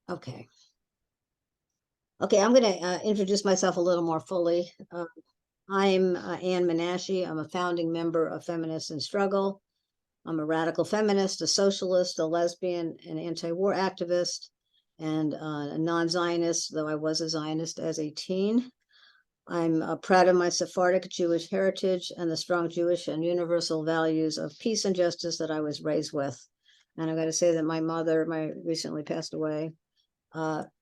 Okay. Okay, I'm going to introduce myself a little more fully. I'm Ann Menashe. I'm a founding member of Feminists in Struggle. I'm a radical feminist, a socialist, a lesbian, an anti-war activist, and a non-Zionist, though I was a Zionist as a teen. I'm proud of my Sephardic Jewish heritage and the strong Jewish and universal values of peace and justice that I was raised with. And I'm going to say that my mother, recently passed away,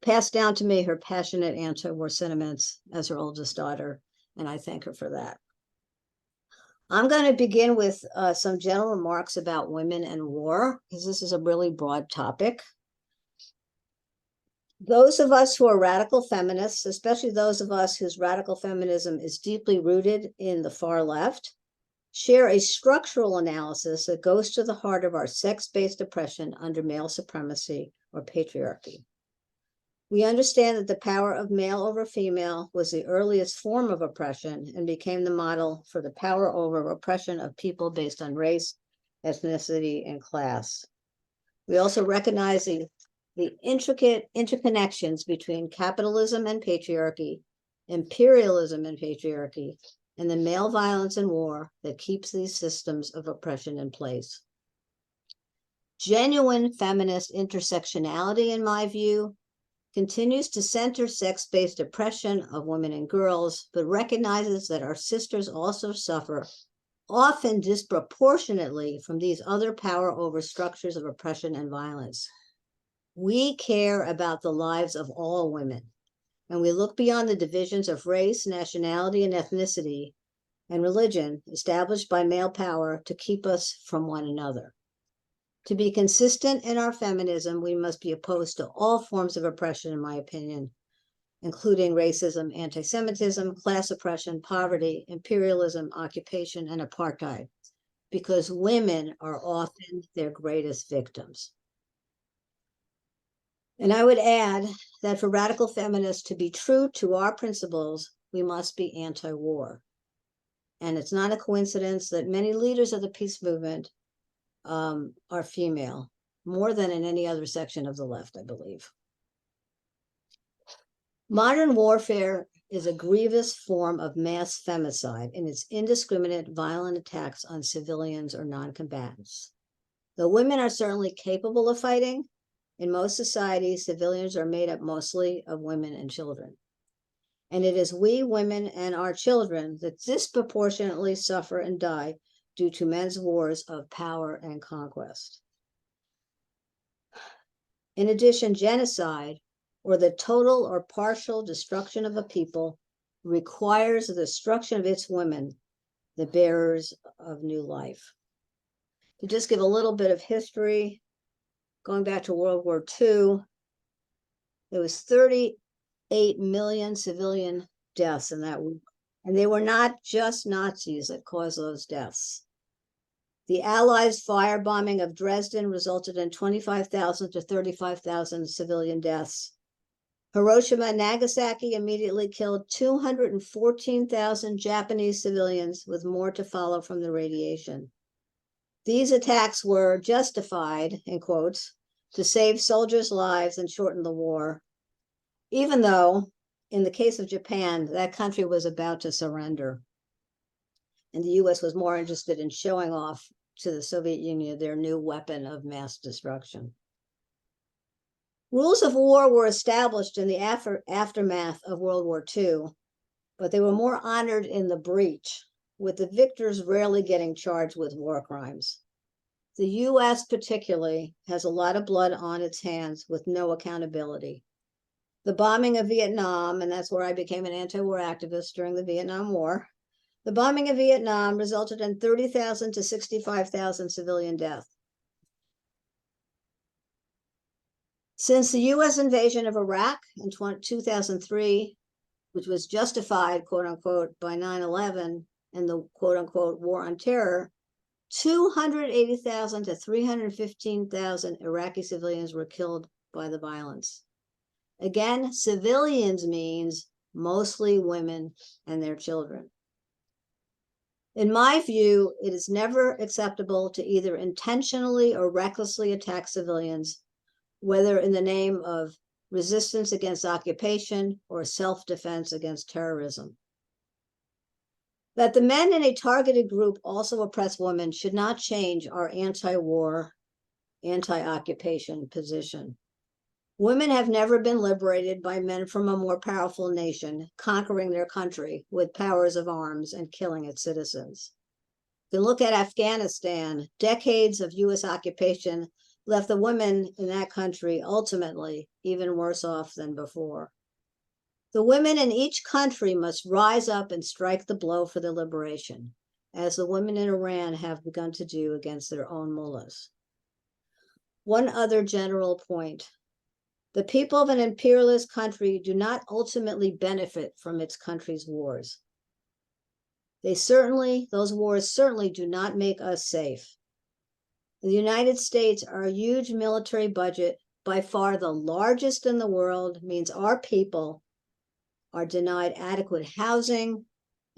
passed down to me her passionate anti-war sentiments as her oldest daughter, and I thank her for that. I'm going to begin with some general remarks about women and war, because this is a really broad topic. Those of us who are radical feminists, especially those of us whose radical feminism is deeply rooted in the far left, share a structural analysis that goes to the heart of our sex-based oppression under male supremacy or patriarchy. We understand that the power of male over female was the earliest form of oppression and became the model for the power over oppression of people based on race, ethnicity, and class. We also recognize the intricate interconnections between capitalism and patriarchy, imperialism and patriarchy, and the male violence and war that keeps these systems of oppression in place. Genuine feminist intersectionality, in my view, continues to center sex-based oppression of women and girls, but recognizes that our sisters also suffer, often disproportionately, from these other power over structures of oppression and violence. We care about the lives of all women, and we look beyond the divisions of race, nationality, and ethnicity and religion established by male power to keep us from one another. To be consistent in our feminism, we must be opposed to all forms of oppression, in my opinion, including racism, anti-Semitism, class oppression, poverty, imperialism, occupation, and apartheid, because women are often their greatest victims. And I would add that for radical feminists to be true to our principles, we must be anti-war. And it's not a coincidence that many leaders of the peace movement are female, more than in any other section of the left, I believe. Modern warfare is a grievous form of mass femicide in its indiscriminate, violent attacks on civilians or non-combatants. Though women are certainly capable of fighting, in most societies, civilians are made up mostly of women and children. And it is we women and our children that disproportionately suffer and die due to men's wars of power and conquest. In addition, genocide, or the total or partial destruction of a people, requires the destruction of its women, the bearers of new life. To just give a little bit of history, going back to World War II, there was 38 million civilian deaths in that war. And they were not just Nazis that caused those deaths. The Allies' firebombing of Dresden resulted in 25,000 to 35,000 civilian deaths. Hiroshima and Nagasaki immediately killed 214,000 Japanese civilians, with more to follow from the radiation. These attacks were justified, in quotes, to save soldiers' lives and shorten the war, even though, in the case of Japan, that country was about to surrender. And the US was more interested in showing off to the Soviet Union their new weapon of mass destruction. Rules of war were established in the aftermath of World War II, but they were more honored in the breach, with the victors rarely getting charged with war crimes. The US particularly has a lot of blood on its hands with no accountability. The bombing of Vietnam, and that's where I became an anti-war activist during the Vietnam War, the bombing of Vietnam resulted in 30,000 to 65,000 civilian deaths. Since the US invasion of Iraq in 2003, which was justified, quote unquote, by 9/11 and the quote unquote war on terror, 280,000 to 315,000 Iraqi civilians were killed by the violence. Again, civilians means mostly women and their children. In my view, it is never acceptable to either intentionally or recklessly attack civilians, whether in the name of resistance against occupation, or self-defense against terrorism. That the men in a targeted group also oppress women should not change our anti-war, anti-occupation position. Women have never been liberated by men from a more powerful nation, conquering their country with powers of arms and killing its citizens. You look at Afghanistan. Decades of US occupation left the women in that country ultimately even worse off than before. The women in each country must rise up and strike the blow for their liberation, as the women in Iran have begun to do against their own mullahs. One other general point. The people of an imperialist country do not ultimately benefit from its country's wars. Those wars certainly do not make us safe. The United States, our huge military budget, by far the largest in the world, means our people are denied adequate housing,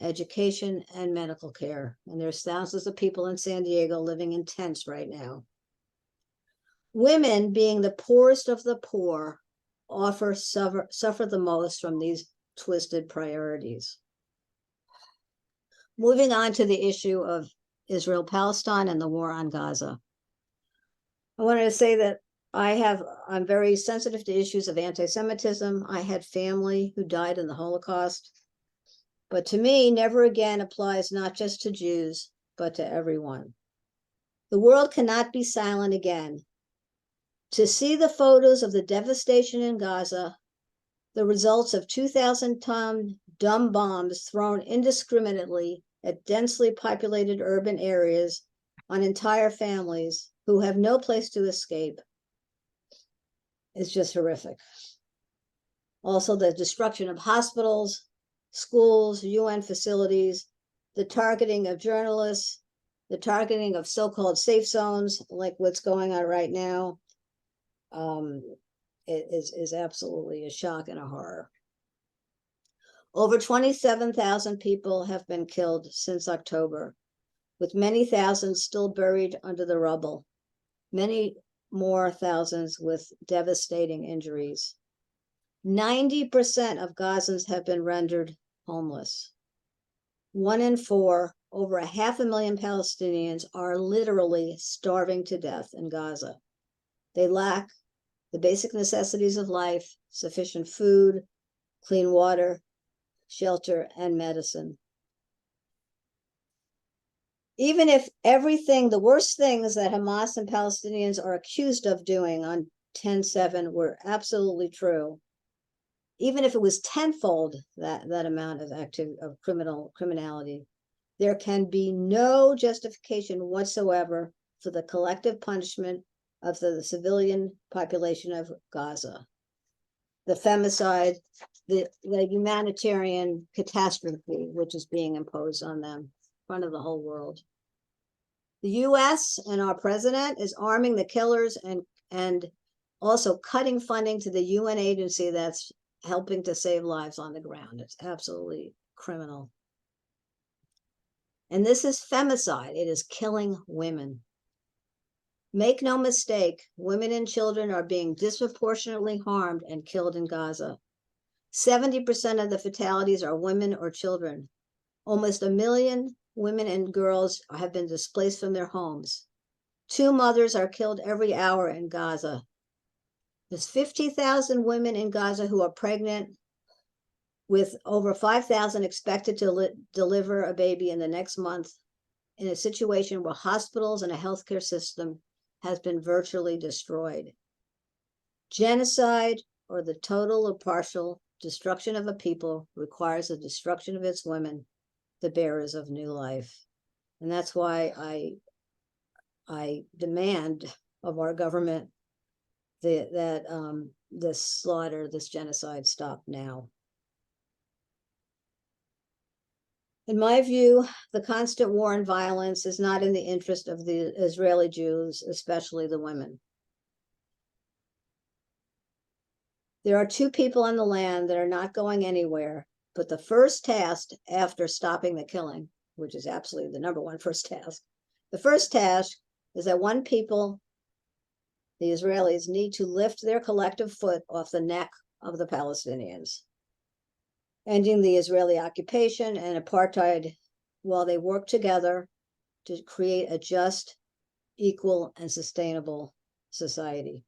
education, and medical care. And there's thousands of people in San Diego living in tents right now. Women, being the poorest of the poor, suffer the most from these twisted priorities. Moving on to the issue of Israel-Palestine and the war on Gaza. I wanted to say that I'm very sensitive to issues of anti-Semitism. I had family who died in the Holocaust. But to me, never again applies not just to Jews, but to everyone. The world cannot be silent again. To see the photos of the devastation in Gaza, the results of 2,000-ton dumb bombs thrown indiscriminately at densely populated urban areas on entire families who have no place to escape, is just horrific. Also, the destruction of hospitals, schools, UN facilities, the targeting of journalists, the targeting of so-called safe zones, like what's going on right now, is absolutely a shock and a horror. Over 27,000 people have been killed since October, with many thousands still buried under the rubble, many more thousands with devastating injuries. 90% of Gazans have been rendered homeless. 1 in 4, over 500,000 Palestinians, are literally starving to death in Gaza. They lack the basic necessities of life, sufficient food, clean water, shelter, and medicine. Even if the worst things that Hamas and Palestinians are accused of doing on 10/7 were absolutely true, even if it was tenfold that amount of criminality, there can be no justification whatsoever for the collective punishment of the civilian population of Gaza, the femicide, the humanitarian catastrophe which is being imposed on them in front of the whole world. The US and our president is arming the killers and also cutting funding to the UN agency that's helping to save lives on the ground. It's absolutely criminal. And this is femicide. It is killing women. Make no mistake, women and children are being disproportionately harmed and killed in Gaza. 70% of the fatalities are women or children. Almost 1 million women and girls have been displaced from their homes. 2 mothers are killed every hour in Gaza. There's 50,000 women in Gaza who are pregnant, with over 5,000 expected to deliver a baby in the next month, in a situation where hospitals and a healthcare system has been virtually destroyed. Genocide, or the total or partial destruction of a people, requires the destruction of its women, the bearers of new life. And that's why I demand of our government that this slaughter, this genocide, stop now. In my view, the constant war and violence is not in the interest of the Israeli Jews, especially the women. There are 2 people on the land that are not going anywhere, but the first task after stopping the killing, which is absolutely the #1 first task, the first task is that The Israelis need to lift their collective foot off the neck of the Palestinians, ending the Israeli occupation and apartheid while they work together to create a just, equal, and sustainable society.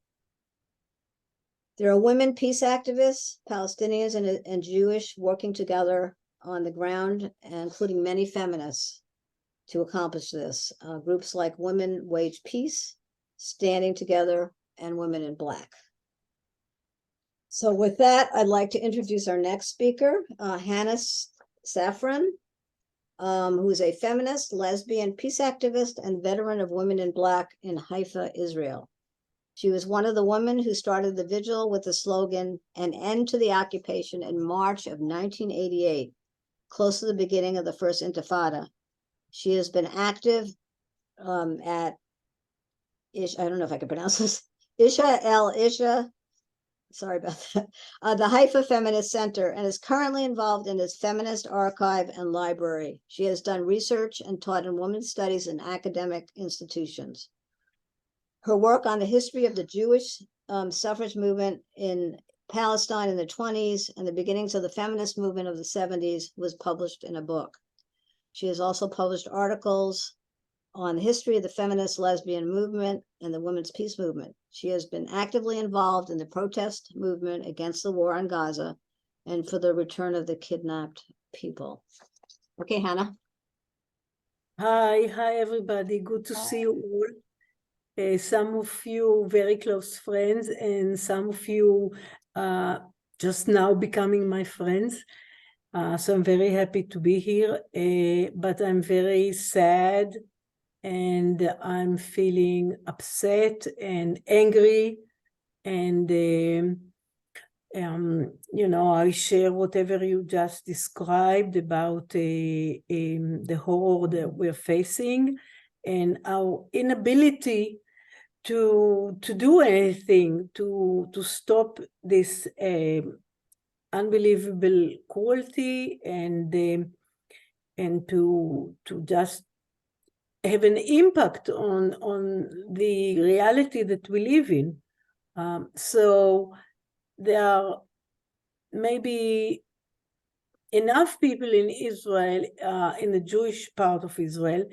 There are women peace activists, Palestinians and Jewish, working together on the ground, including many feminists, to accomplish this. Groups like Women Wage Peace, Standing Together, and Women in Black. So with that, I'd like to introduce our next speaker, Hannah Safran, who is a feminist, lesbian, peace activist, and veteran of Women in Black in Haifa, Israel. She was one of the women who started the vigil with the slogan, "An End to the Occupation," in March of 1988, close to the beginning of the first Intifada. She has been active at, I don't know if I can pronounce this, Isha, sorry about that, the Haifa Feminist Center, and is currently involved in its feminist archive and library. She has done research and taught in women's studies in academic institutions. Her work on the history of the Jewish suffrage movement in Palestine in the 1920s and the beginnings of the feminist movement of the 1970s was published in a book. She has also published articles on the history of the feminist lesbian movement and the women's peace movement. She has been actively involved in the protest movement against the war on Gaza and for the return of the kidnapped people. Okay, Hannah. Hi everybody. Good to see you all. Some of you very close friends and some of you just now becoming my friends. So I'm very happy to be here, but I'm very sad and I'm feeling upset and angry, and you know, I share whatever you just described about the horror that we're facing and our inability to do anything to stop this unbelievable cruelty and to just have an impact on the reality that we live in. So there are maybe enough people in Israel, in the Jewish part of Israel,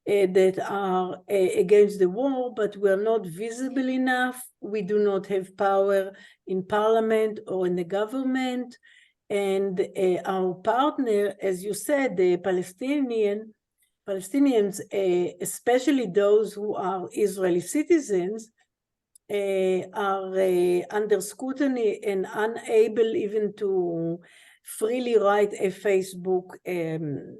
that are against the war, but we're not visible enough. We do not have power in parliament or in the government. And our partner, as you said, the Palestinians, especially those who are Israeli citizens, are under scrutiny and unable even to freely write a Facebook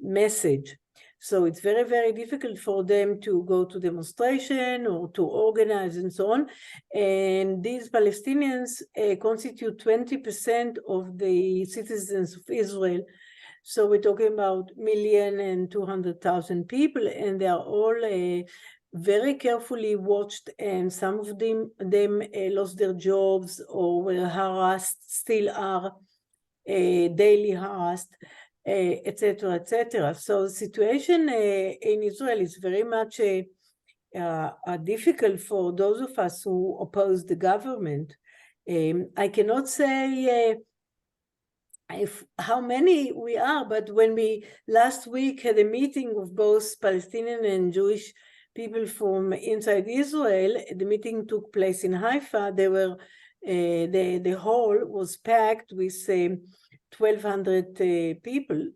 message. So it's very, very difficult for them to go to demonstration or to organize and so on. And these Palestinians constitute 20% of the citizens of Israel. So we're talking about 1,200,000 people, and they are all very carefully watched, and some of them lost their jobs or were harassed, still are daily harassed, etc., etc. So the situation in Israel is very much difficult for those of us who oppose the government. I cannot say how many we are, but when we last week had a meeting of both Palestinian and Jewish people from inside Israel, the meeting took place in Haifa. They were the hall was packed with 1,200 people.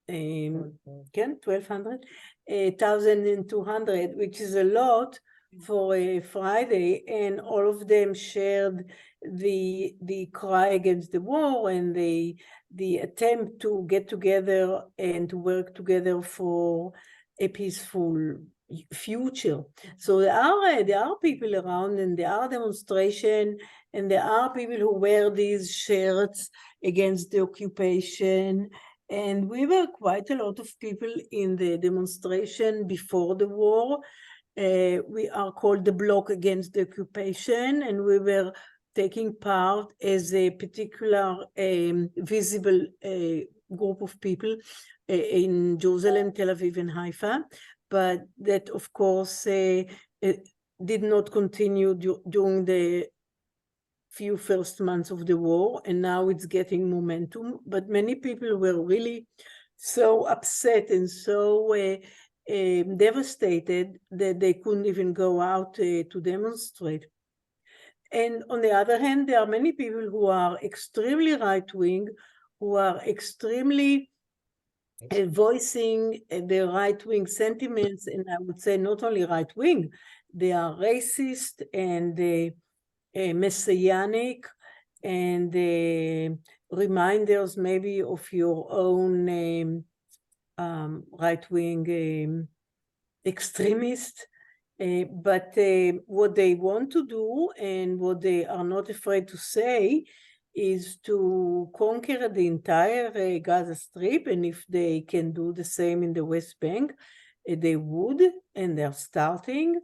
1,200, 1,200, which is a lot for a Friday, and all of them shared the cry against the war and the attempt to get together and to work together for a peaceful future. So there are people around, and there are demonstrations, and there are people who wear these shirts against the occupation. And we were quite a lot of people in the demonstration before the war. We are called the Bloc Against the Occupation, and we were taking part as a particular visible group of people in Jerusalem, Tel Aviv, and Haifa. But that, of course, did not continue during the few first months of the war, and now it's getting momentum. But many people were really so upset and so devastated that they couldn't even go out to demonstrate. And on the other hand, there are many people who are extremely right-wing, who are extremely voicing their right-wing sentiments, and I would say not only right-wing, they are racist and messianic and reminders maybe of your own right-wing extremist. But what they want to do and what they are not afraid to say is to conquer the entire Gaza Strip, and if they can do the same in the West Bank, they would, and they're starting,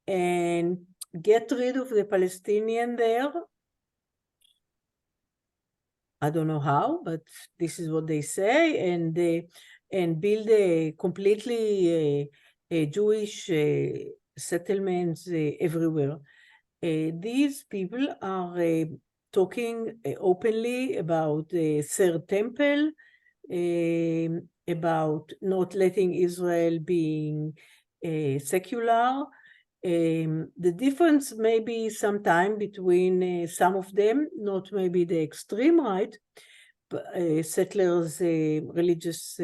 and get rid of the Palestinian there. I don't know how, but this is what they say, and build a completely Jewish settlements everywhere. These people are talking openly about the Third Temple, about not letting Israel being secular. The difference may be sometime between some of them, not maybe the extreme right, but, settlers, religious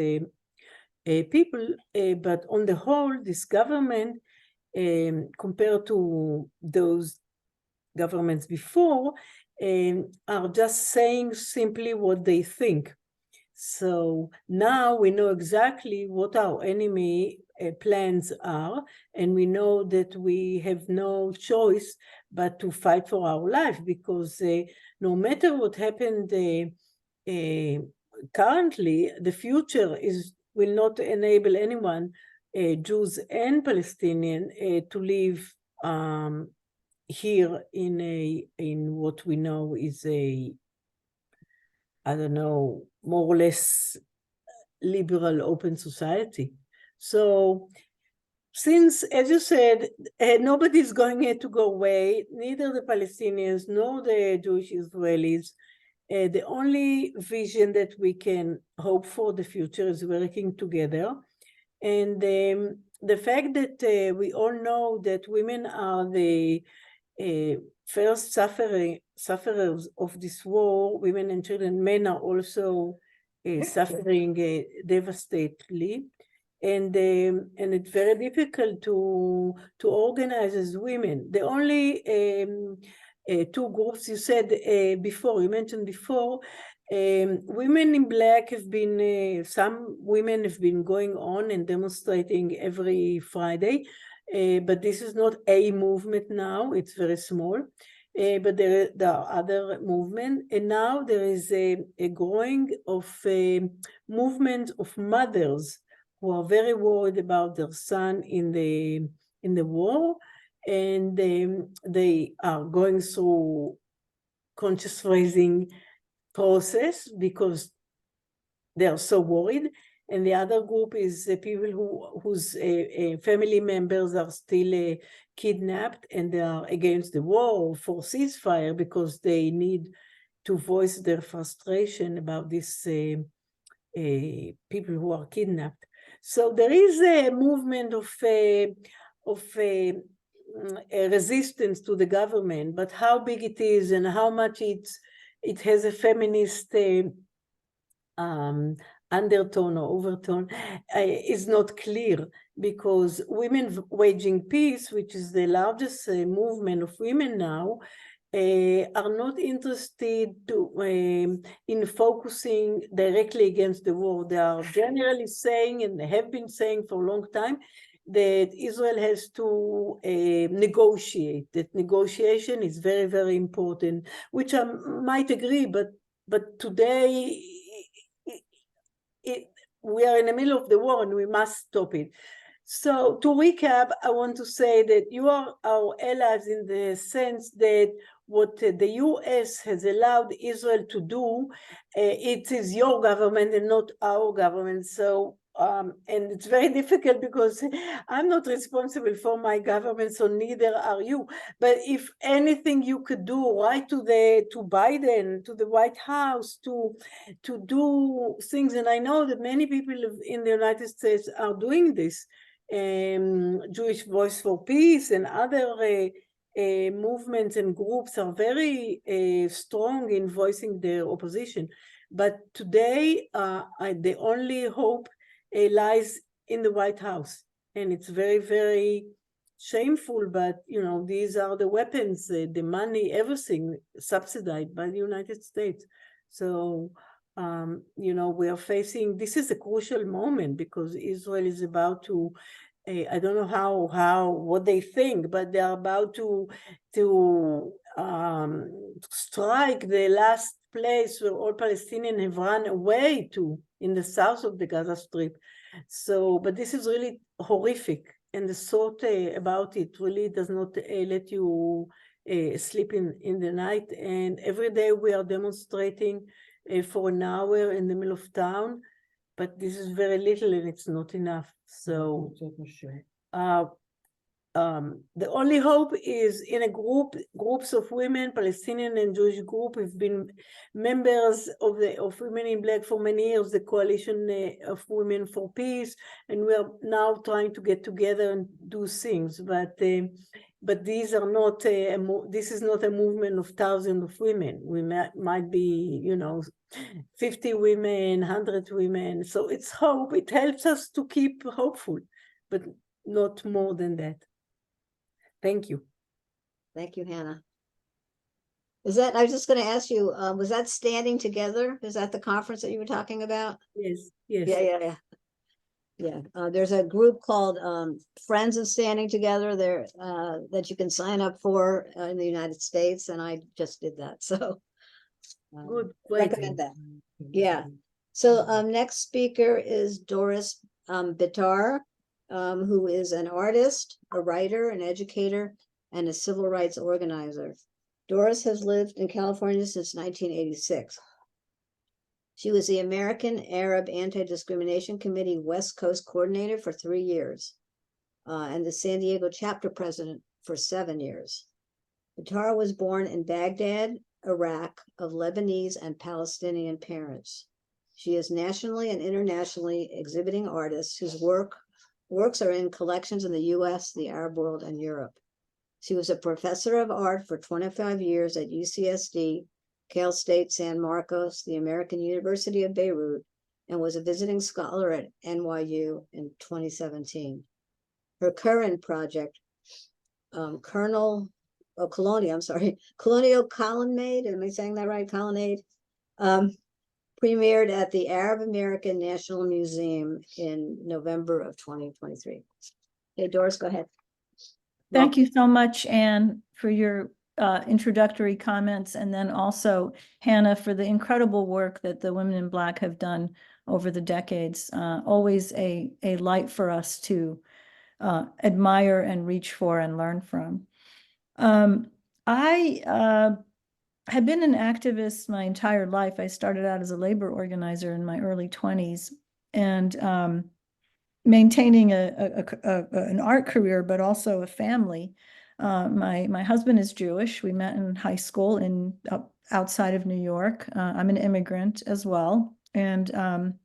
people, but on the whole, this government, compared to those governments before, are just saying simply what they think. So now we know exactly what our enemy plans are, and we know that we have no choice but to fight for our life, because no matter what happened currently, the future will not enable anyone, Jews and Palestinian, to live here in what we know is a, I don't know, more or less liberal, open society. So since, as you said, nobody's going to go away, neither the Palestinians nor the Jewish Israelis, the only vision that we can hope for the future is working together. And the fact that we all know that women are the first sufferers of this war, women and children, men are also suffering devastatedly, and it's very difficult to organize as women. The only two groups you said before, you mentioned before, women in black have been, some women have been going on and demonstrating every Friday, but this is not a movement now, it's very small. But there are other movements, and now there is a growing of movement of mothers who are very worried about their son in the war, and they are going through conscious raising process because they are so worried. And the other group is people whose family members are still kidnapped, and they are against the war for ceasefire because they need to voice their frustration about these people who are kidnapped. So there is a movement of a resistance to the government, but how big it is and how much it has a feminist undertone or overtone is not clear, because Women Waging Peace, which is the largest movement of women now, are not interested in focusing directly against the war. They are generally saying, and they have been saying for a long time, that Israel has to negotiate, that negotiation is very, very important, which I might agree, but today we are in the middle of the war and we must stop it. So to recap, I want to say that you are our allies in the sense that what the US has allowed Israel to do, it is your government and not our government. So and it's very difficult because I'm not responsible for my government, so neither are you. But if anything you could do, write to Biden, to the White House, to do things, and I know that many people in the United States are doing this. Jewish Voice for Peace and other movements and groups are very strong in voicing their opposition. But today, the only hope lies in the White House. And it's very, very shameful, but, you know, these are the weapons, the money, everything subsidized by the United States. So, you know, we are facing, this is a crucial moment because Israel is about to, I don't know what they think, but they are about to strike the last place where all Palestinians have run away to, in the south of the Gaza Strip. So, but this is really horrific, and the thought about it really does not let you sleep in the night. And every day we are demonstrating for an hour in the middle of town, but this is very little and it's not enough. So the only hope is in a groups of women, Palestinian and Jewish group. We've been members of Women in Black for many years, the Coalition of Women for Peace, and we are now trying to get together and do things. But these are not this is not a movement of thousands of women. We might be, you know, 50 women, 100 women. So it's hope. It helps us to keep hopeful, but not more than that. Thank you. Thank you, Hannah. I was just going to ask you, was that Standing Together? Is that the conference that you were talking about? Yes, yes. Yeah. There's a group called Friends of Standing Together there that you can sign up for in the United States, and I just did that. So Good, great. Recommend that. Yeah. So next speaker is Doris Bitar, who is an artist, a writer, an educator, and a civil rights organizer. Doris has lived in California since 1986. She was the American Arab Anti-Discrimination Committee West Coast Coordinator for 3 years, and the San Diego chapter president for 7 years. Bitar was born in Baghdad, Iraq, of Lebanese and Palestinian parents. She is nationally and internationally exhibiting artist whose works are in collections in the US, the Arab world, and Europe. She was a professor of art for 25 years at UCSD, Cal State San Marcos, the American University of Beirut, and was a visiting scholar at NYU in 2017. Her current project, Colonial Colonnade, am I saying that right? Colonnade, premiered at the Arab American National Museum in November of 2023. Hey, Doris, go ahead. Thank you so much, Anne, for your introductory comments, and then also Hannah for the incredible work that the Women in Black have done over the decades. Always a light for us to admire and reach for and learn from. I have been an activist my entire life. I started out as a labor organizer in my early 20s, and maintaining an art career, but also a family. My husband is Jewish. We met in high school outside of New York. I'm an immigrant as well. And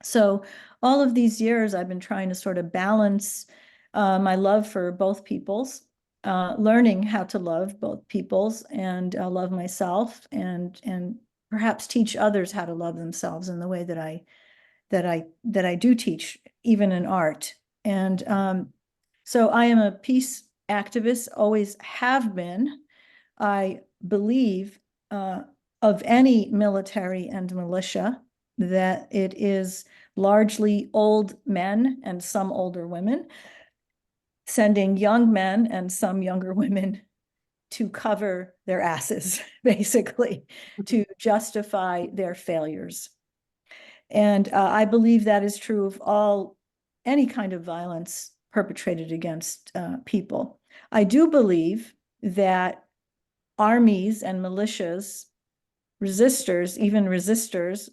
so all of these years, I've been trying to sort of balance my love for both peoples, learning how to love both peoples and love myself, and perhaps teach others how to love themselves in the way that I do teach, even in art. And so I am a peace activist, always have been. I believe of any military and militia that it is largely old men and some older women sending young men and some younger women to cover their asses, basically, to justify their failures. And I believe that is true of any kind of violence perpetrated against people. I do believe that armies and militias, resistors, even resistors,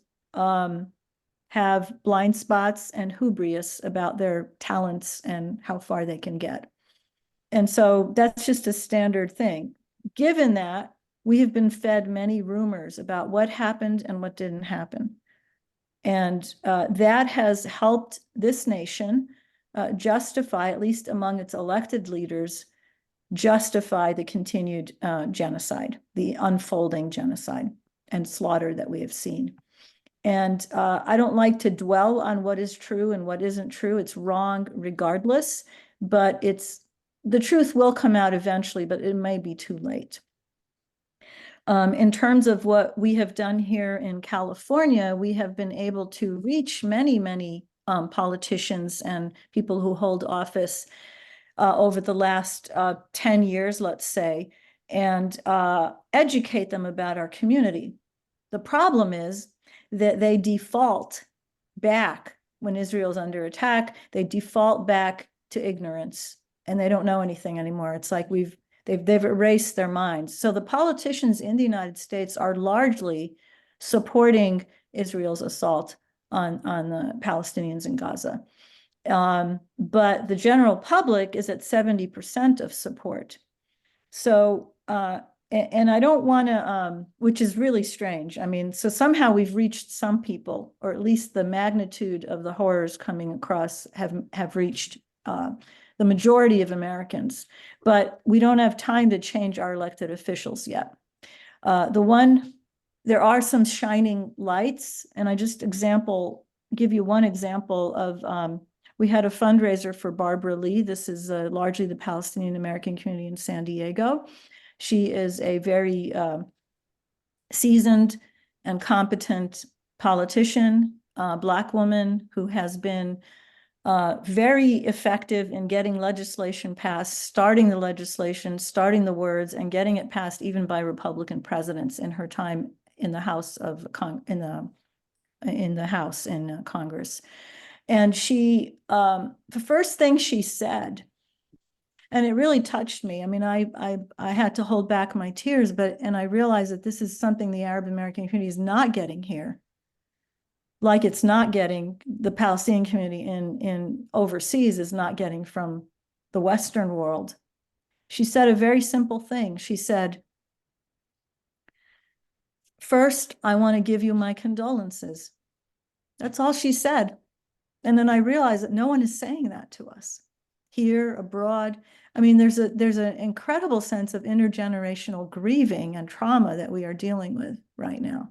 have blind spots and hubris about their talents and how far they can get. And so that's just a standard thing. Given that, we have been fed many rumors about what happened and what didn't happen. And that has helped this nation justify, at least among its elected leaders, justify the continued genocide, the unfolding genocide and slaughter that we have seen. And I don't like to dwell on what is true and what isn't true. It's wrong regardless, but the truth will come out eventually, but it may be too late. In terms of what we have done here in California, we have been able to reach many, many politicians and people who hold office over the last 10 years, let's say, and educate them about our community. The problem is that they default back when Israel's under attack. They default back to ignorance, and they don't know anything anymore. It's like they've erased their minds. So the politicians in the United States are largely supporting Israel's assault on the Palestinians in Gaza. But the general public is at 70% of support. So, and I don't want to, which is really strange. I mean, so somehow we've reached some people, or at least the magnitude of the horrors coming across have reached the majority of Americans, but we don't have time to change our elected officials yet. There are some shining lights, and I just give you one example of, we had a fundraiser for Barbara Lee. This is largely the Palestinian American community in San Diego. She is a very seasoned and competent politician, Black woman who has been very effective in getting legislation passed, starting the legislation, starting the words, and getting it passed even by Republican presidents in her time in the House of Congress. And she, the first thing she said, and it really touched me. I mean, I had to hold back my tears, and I realized that this is something the Arab American community is not getting here. Like it's not getting, the Palestinian community in overseas is not getting from the Western world. She said a very simple thing. She said, "First, I want to give you my condolences." That's all she said. And then I realized that no one is saying that to us here, abroad. I mean, there's an incredible sense of intergenerational grieving and trauma that we are dealing with right now.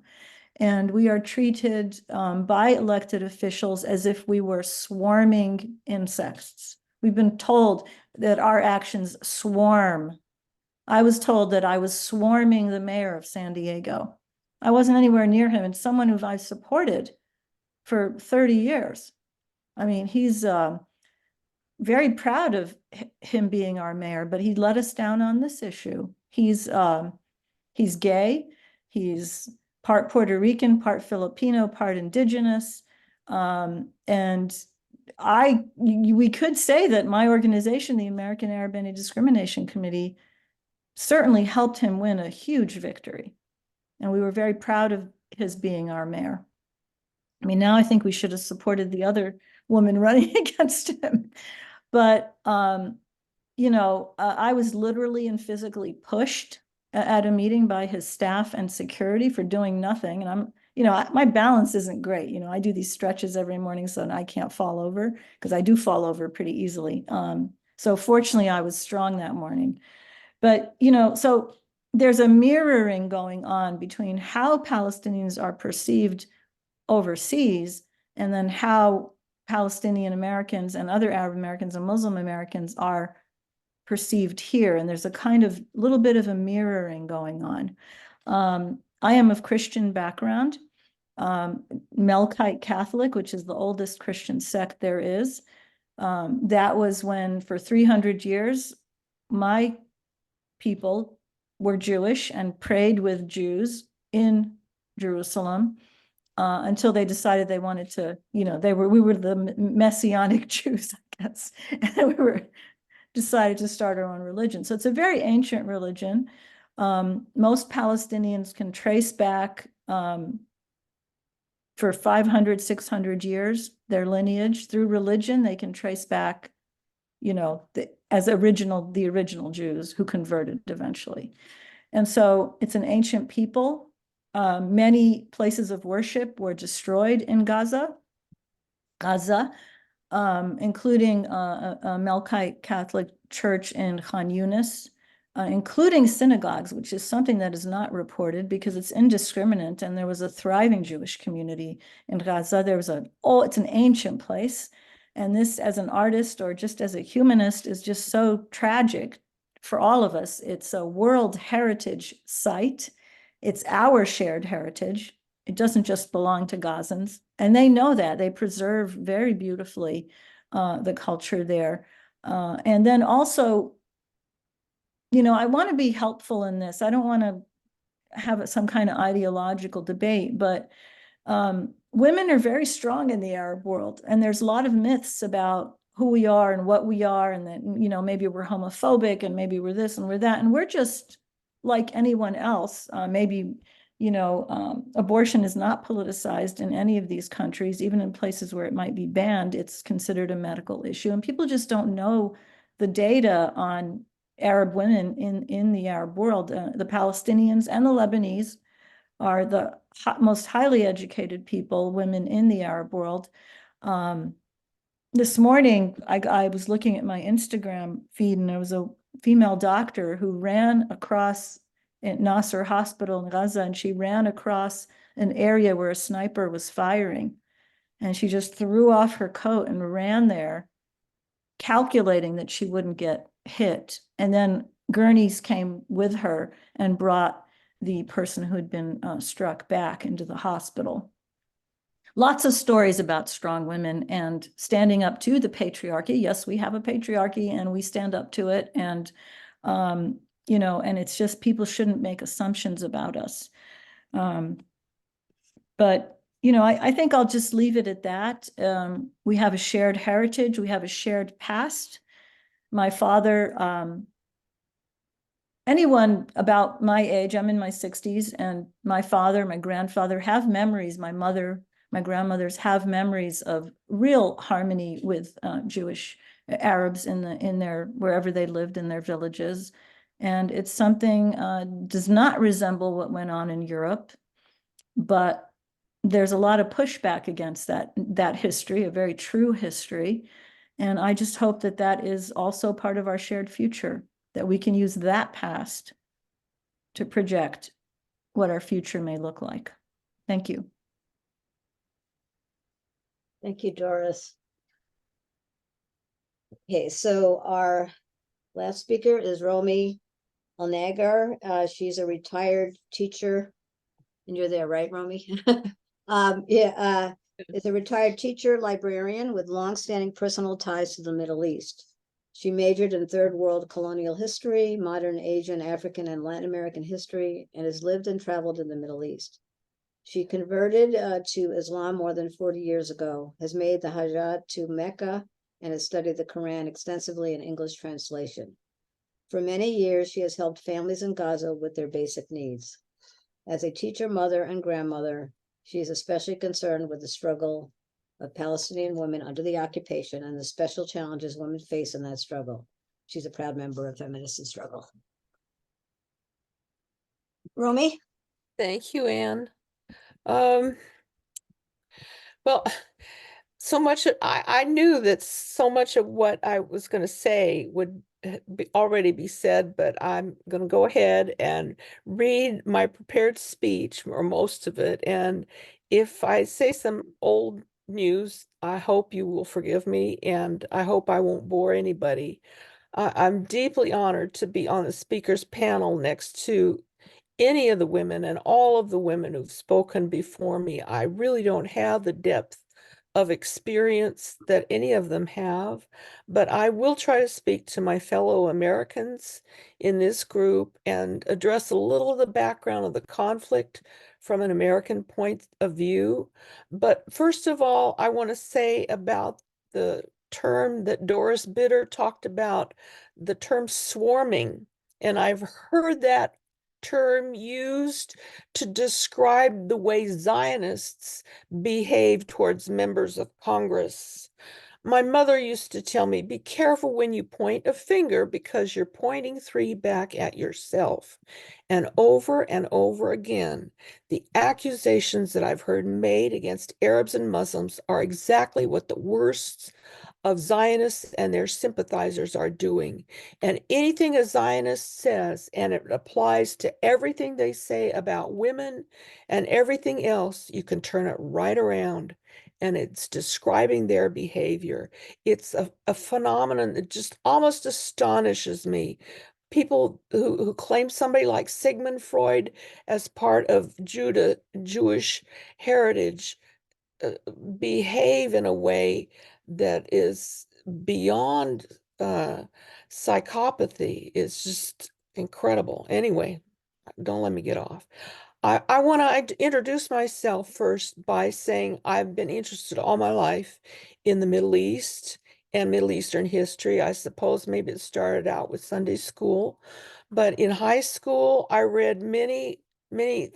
And we are treated by elected officials as if we were swarming insects. We've been told that our actions swarm. I was told that I was swarming the mayor of San Diego. I wasn't anywhere near him, and someone who I've supported for 30 years. I mean, he's very proud of him being our mayor, but he let us down on this issue. He's gay. He's part Puerto Rican, part Filipino, part indigenous. And we could say that my organization, the American Arab Anti-Discrimination Committee, certainly helped him win a huge victory. And we were very proud of his being our mayor. I mean, now I think we should have supported the other woman running against him. But, you know, I was literally and physically pushed at a meeting by his staff and security for doing nothing. And my balance isn't great. You know, I do these stretches every morning so I can't fall over, because I do fall over pretty easily. So fortunately, I was strong that morning. But, you know, so there's a mirroring going on between how Palestinians are perceived overseas and then how Palestinian Americans and other Arab Americans and Muslim Americans are perceived here. And there's a kind of little bit of a mirroring going on. I am of Christian background, Melkite Catholic, which is the oldest Christian sect there is. That was when, for 300 years, my people were Jewish and prayed with Jews in Jerusalem. Until they decided they wanted to, you know, we were the Messianic Jews, I guess, and we decided to start our own religion. So it's a very ancient religion. Most Palestinians can trace back for 500, 600 years, their lineage through religion, they can trace back, you know, the original Jews who converted eventually. And so it's an ancient people. Many places of worship were destroyed in Gaza, including a Melkite Catholic church in Khan Yunis, including synagogues, which is something that is not reported because it's indiscriminate. And there was a thriving Jewish community in Gaza. It's an ancient place. And this, as an artist or just as a humanist, is just so tragic for all of us. It's a World Heritage Site. It's our shared heritage. It doesn't just belong to Gazans. And they know that. They preserve very beautifully the culture there. And then also, you know, I want to be helpful in this. I don't want to have some kind of ideological debate, but women are very strong in the Arab world. And there's a lot of myths about who we are and what we are, and that, you know, maybe we're homophobic and maybe we're this and we're that. And we're just like anyone else. Maybe, you know, abortion is not politicized in any of these countries, even in places where it might be banned, it's considered a medical issue. And people just don't know the data on Arab women in the Arab world. The Palestinians and the Lebanese are the most highly educated people, women in the Arab world. This morning, I was looking at my Instagram feed, and there was a female doctor who ran across at Nasser Hospital in Gaza, and she ran across an area where a sniper was firing. And she just threw off her coat and ran there, calculating that she wouldn't get hit. And then gurneys came with her and brought the person who had been struck back into the hospital. Lots of stories about strong women and standing up to the patriarchy. Yes, we have a patriarchy and we stand up to it. And, you know, and it's just people shouldn't make assumptions about us. But, you know, I think I'll just leave it at that. We have a shared heritage. We have a shared past. My father, anyone about my age, I'm in my 60s, and my father, my grandfather have memories. My mother, my grandmothers have memories of real harmony with Jewish Arabs in their wherever they lived in their villages. And it's something does not resemble what went on in Europe, but there's a lot of pushback against that history, a very true history. And I just hope that that is also part of our shared future, that we can use that past to project what our future may look like. Thank you. Thank you, Doris. Okay, so our last speaker is Romy Alnagar. She's a retired teacher, and you're there, right, Romy? Is a retired teacher, librarian with longstanding personal ties to the Middle East. She majored in Third World colonial history, modern Asian, African, and Latin American history, and has lived and traveled in the Middle East. She converted to Islam more than 40 years ago, has made the Hajj to Mecca, and has studied the Quran extensively in English translation. For many years, she has helped families in Gaza with their basic needs. As a teacher, mother, and grandmother, she is especially concerned with the struggle of Palestinian women under the occupation and the special challenges women face in that struggle. She's a proud member of Feminists in Struggle. Romy? Thank you, Anne. Well, so much I knew that so much of what I was going to say would already be said, but I'm going to go ahead and read my prepared speech, or most of it. And if I say some old news, I hope you will forgive me, and I hope I won't bore anybody. I'm deeply honored to be on the speakers panel next to any of the women and all of the women who've spoken before me. I really don't have the depth of experience that any of them have, but I will try to speak to my fellow Americans in this group and address a little of the background of the conflict from an American point of view. But first of all, I want to say about the term that Doris Bitter talked about, the term swarming. And I've heard that term used to describe the way Zionists behave towards members of Congress. My mother used to tell me, be careful when you point a finger because you're pointing three back at yourself. And over again, the accusations that I've heard made against Arabs and Muslims are exactly what the worst of Zionists and their sympathizers are doing. And anything a Zionist says, and it applies to everything they say about women and everything else, you can turn it right around. And it's describing their behavior. It's a phenomenon that just almost astonishes me. People who claim somebody like Sigmund Freud as part of Jewish heritage behave in a way that is beyond psychopathy. It's just incredible. Anyway, don't let me get off. I want to introduce myself first by saying I've been interested all my life in the Middle East and Middle Eastern history. I suppose maybe it started out with Sunday school, but in high school, I read many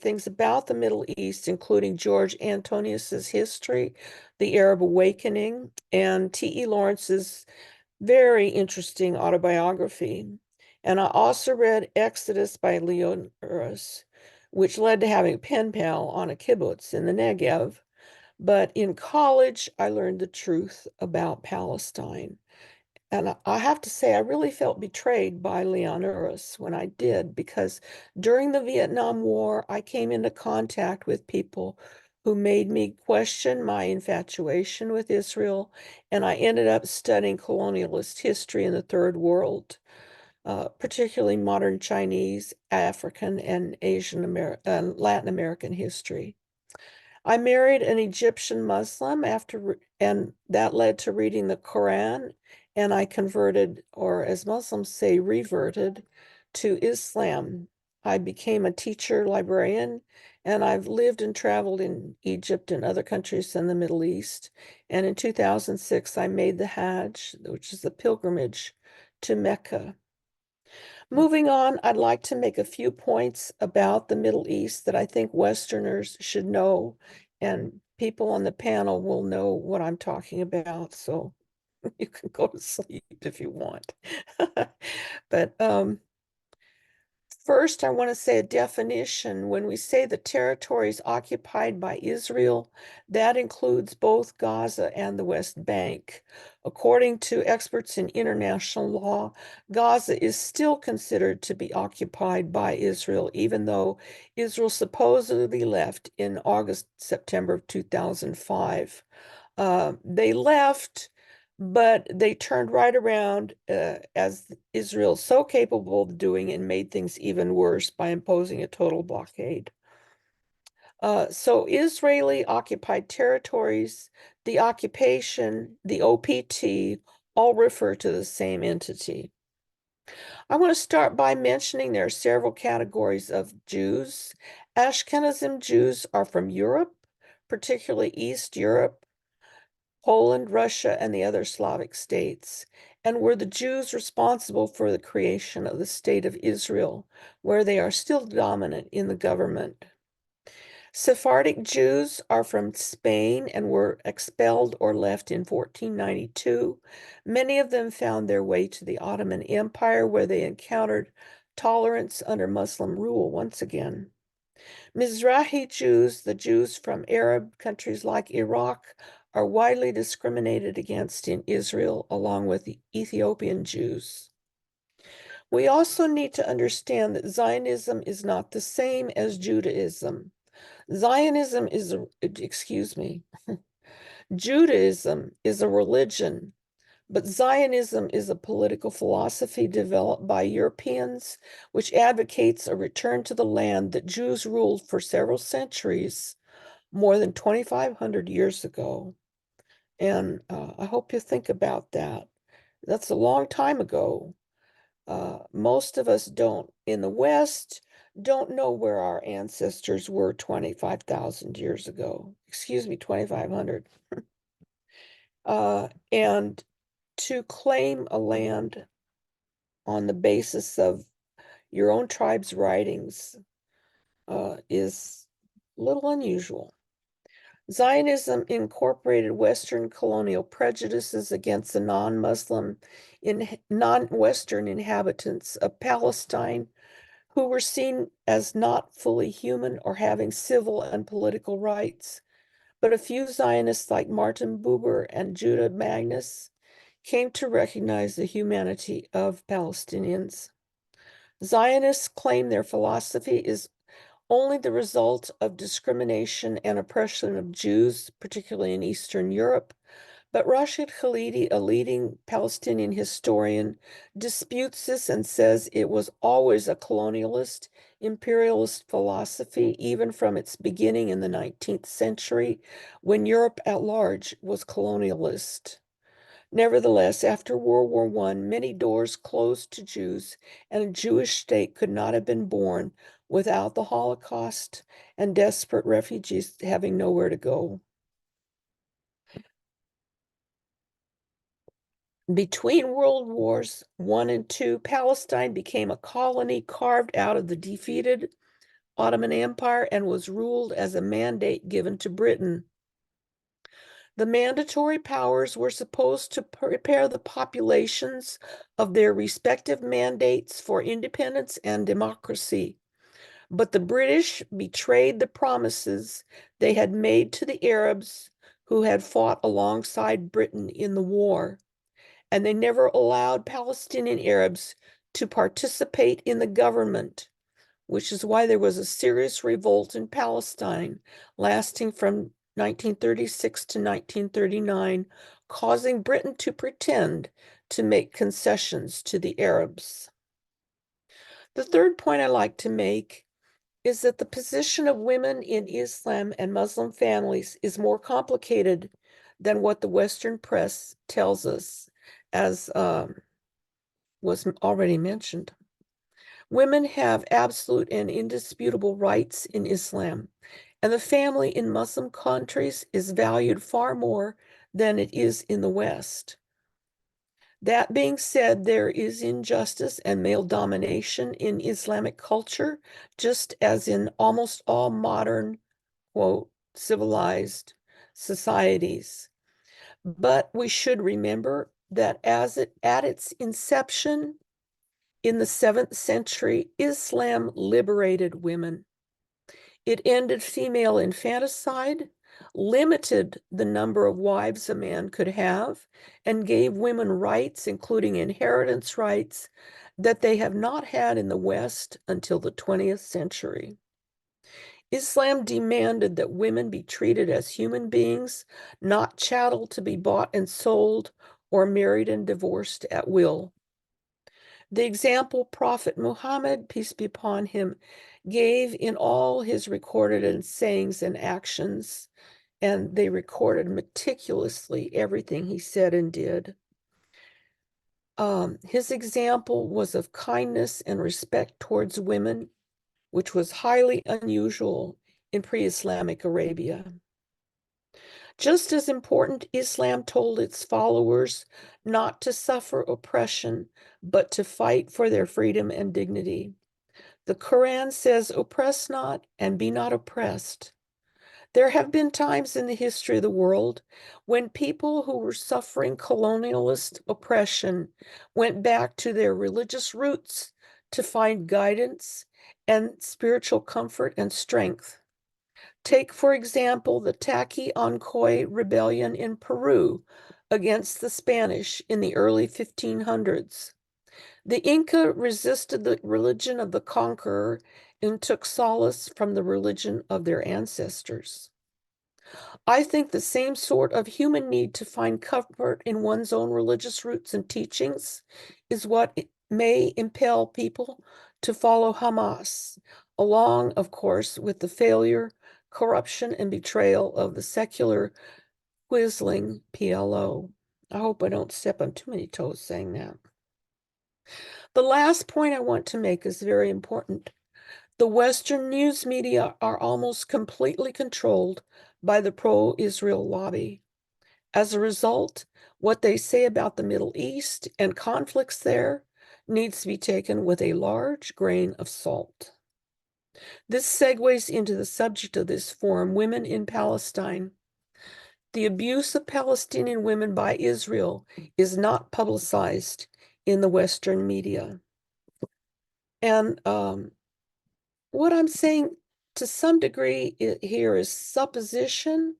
things about the Middle East, including George Antonius's history, the Arab Awakening, and T.E. Lawrence's very interesting autobiography. And I also read Exodus by Leon Uris, which led to having a pen pal on a kibbutz in the Negev. But in college, I learned the truth about Palestine. And I have to say, I really felt betrayed by Leon Uris when I did, because during the Vietnam War, I came into contact with people who made me question my infatuation with Israel, and I ended up studying colonialist history in the Third World, particularly modern Chinese, African, and Latin American history. I married an Egyptian Muslim and that led to reading the Quran, and I converted, or as Muslims say, reverted to Islam. I became a teacher, librarian, and I've lived and traveled in Egypt and other countries in the Middle East. And in 2006, I made the Hajj, which is the pilgrimage to Mecca. Moving on, I'd like to make a few points about the Middle East that I think Westerners should know, and people on the panel will know what I'm talking about, so you can go to sleep if you want. But first, I want to say a definition. When we say the territories occupied by Israel, that includes both Gaza and the West Bank. According to experts in international law, Gaza is still considered to be occupied by Israel, even though Israel supposedly left in August, September of 2005. They left, but they turned right around, as Israel's so capable of doing, and made things even worse by imposing a total blockade. So Israeli occupied territories, the occupation, the OPT, all refer to the same entity. I want to start by mentioning there are several categories of Jews. Ashkenazim Jews are from Europe, particularly East Europe, Poland, Russia, and the other Slavic states, and were the Jews responsible for the creation of the state of Israel, where they are still dominant in the government. Sephardic Jews are from Spain and were expelled or left in 1492. Many of them found their way to the Ottoman Empire, where they encountered tolerance under Muslim rule once again. Mizrahi Jews, the Jews from Arab countries like Iraq, are widely discriminated against in Israel, along with the Ethiopian Jews. We also need to understand that Zionism is not the same as Judaism. Judaism is a religion, but Zionism is a political philosophy developed by Europeans, which advocates a return to the land that Jews ruled for several centuries, more than 2,500 years ago. And I hope you think about that. That's a long time ago. Most of us in the West, don't know where our ancestors were 25,000 years ago. 2,500. And to claim a land on the basis of your own tribe's writings is a little unusual. Zionism incorporated Western colonial prejudices against the non-Western inhabitants of Palestine, who were seen as not fully human or having civil and political rights. But a few Zionists like Martin Buber and Judah Magnus came to recognize the humanity of Palestinians. Zionists claim their philosophy is only the result of discrimination and oppression of Jews, particularly in Eastern Europe. But Rashid Khalidi, a leading Palestinian historian, disputes this and says it was always a colonialist, imperialist philosophy, even from its beginning in the 19th century, when Europe at large was colonialist. Nevertheless, after World War I, many doors closed to Jews, and a Jewish state could not have been born without the Holocaust and desperate refugees having nowhere to go. Between World Wars I and II, Palestine became a colony carved out of the defeated Ottoman Empire and was ruled as a mandate given to Britain. The mandatory powers were supposed to prepare the populations of their respective mandates for independence and democracy. But the British betrayed the promises they had made to the Arabs who had fought alongside Britain in the war, and they never allowed Palestinian Arabs to participate in the government, which is why there was a serious revolt in Palestine lasting from 1936 to 1939, causing Britain to pretend to make concessions to the Arabs. The third point I like to make is that the position of women in Islam and Muslim families is more complicated than what the Western press tells us, as was already mentioned. Women have absolute and indisputable rights in Islam, and the family in Muslim countries is valued far more than it is in the West. That being said, there is injustice and male domination in Islamic culture, just as in almost all modern, quote, civilized societies. But we should remember that at its inception, in the 7th century, Islam liberated women. It ended female infanticide, limited the number of wives a man could have, and gave women rights, including inheritance rights, that they have not had in the West until the 20th century. Islam demanded that women be treated as human beings, not chattel to be bought and sold or married and divorced at will. The example Prophet Muhammad, peace be upon him, gave in all his recorded sayings and actions, and they recorded meticulously everything he said and did. His example was of kindness and respect towards women, which was highly unusual in pre-Islamic Arabia. Just as important, Islam told its followers not to suffer oppression, but to fight for their freedom and dignity. The Quran says, "Oppress not and be not oppressed." There have been times in the history of the world when people who were suffering colonialist oppression went back to their religious roots to find guidance and spiritual comfort and strength. Take, for example, the Taqi-Oncoy rebellion in Peru against the Spanish in the early 1500s. The Inca resisted the religion of the conqueror and took solace from the religion of their ancestors. I think the same sort of human need to find comfort in one's own religious roots and teachings is what may impel people to follow Hamas, along, of course, with the failure, corruption, and betrayal of the secular, quisling PLO. I hope I don't step on too many toes saying that. The last point I want to make is very important. The Western news media are almost completely controlled by the pro-Israel lobby. As a result, what they say about the Middle East and conflicts there needs to be taken with a large grain of salt. This segues into the subject of this forum, women in Palestine. The abuse of Palestinian women by Israel is not publicized in the Western media. And what I'm saying to some degree here is supposition,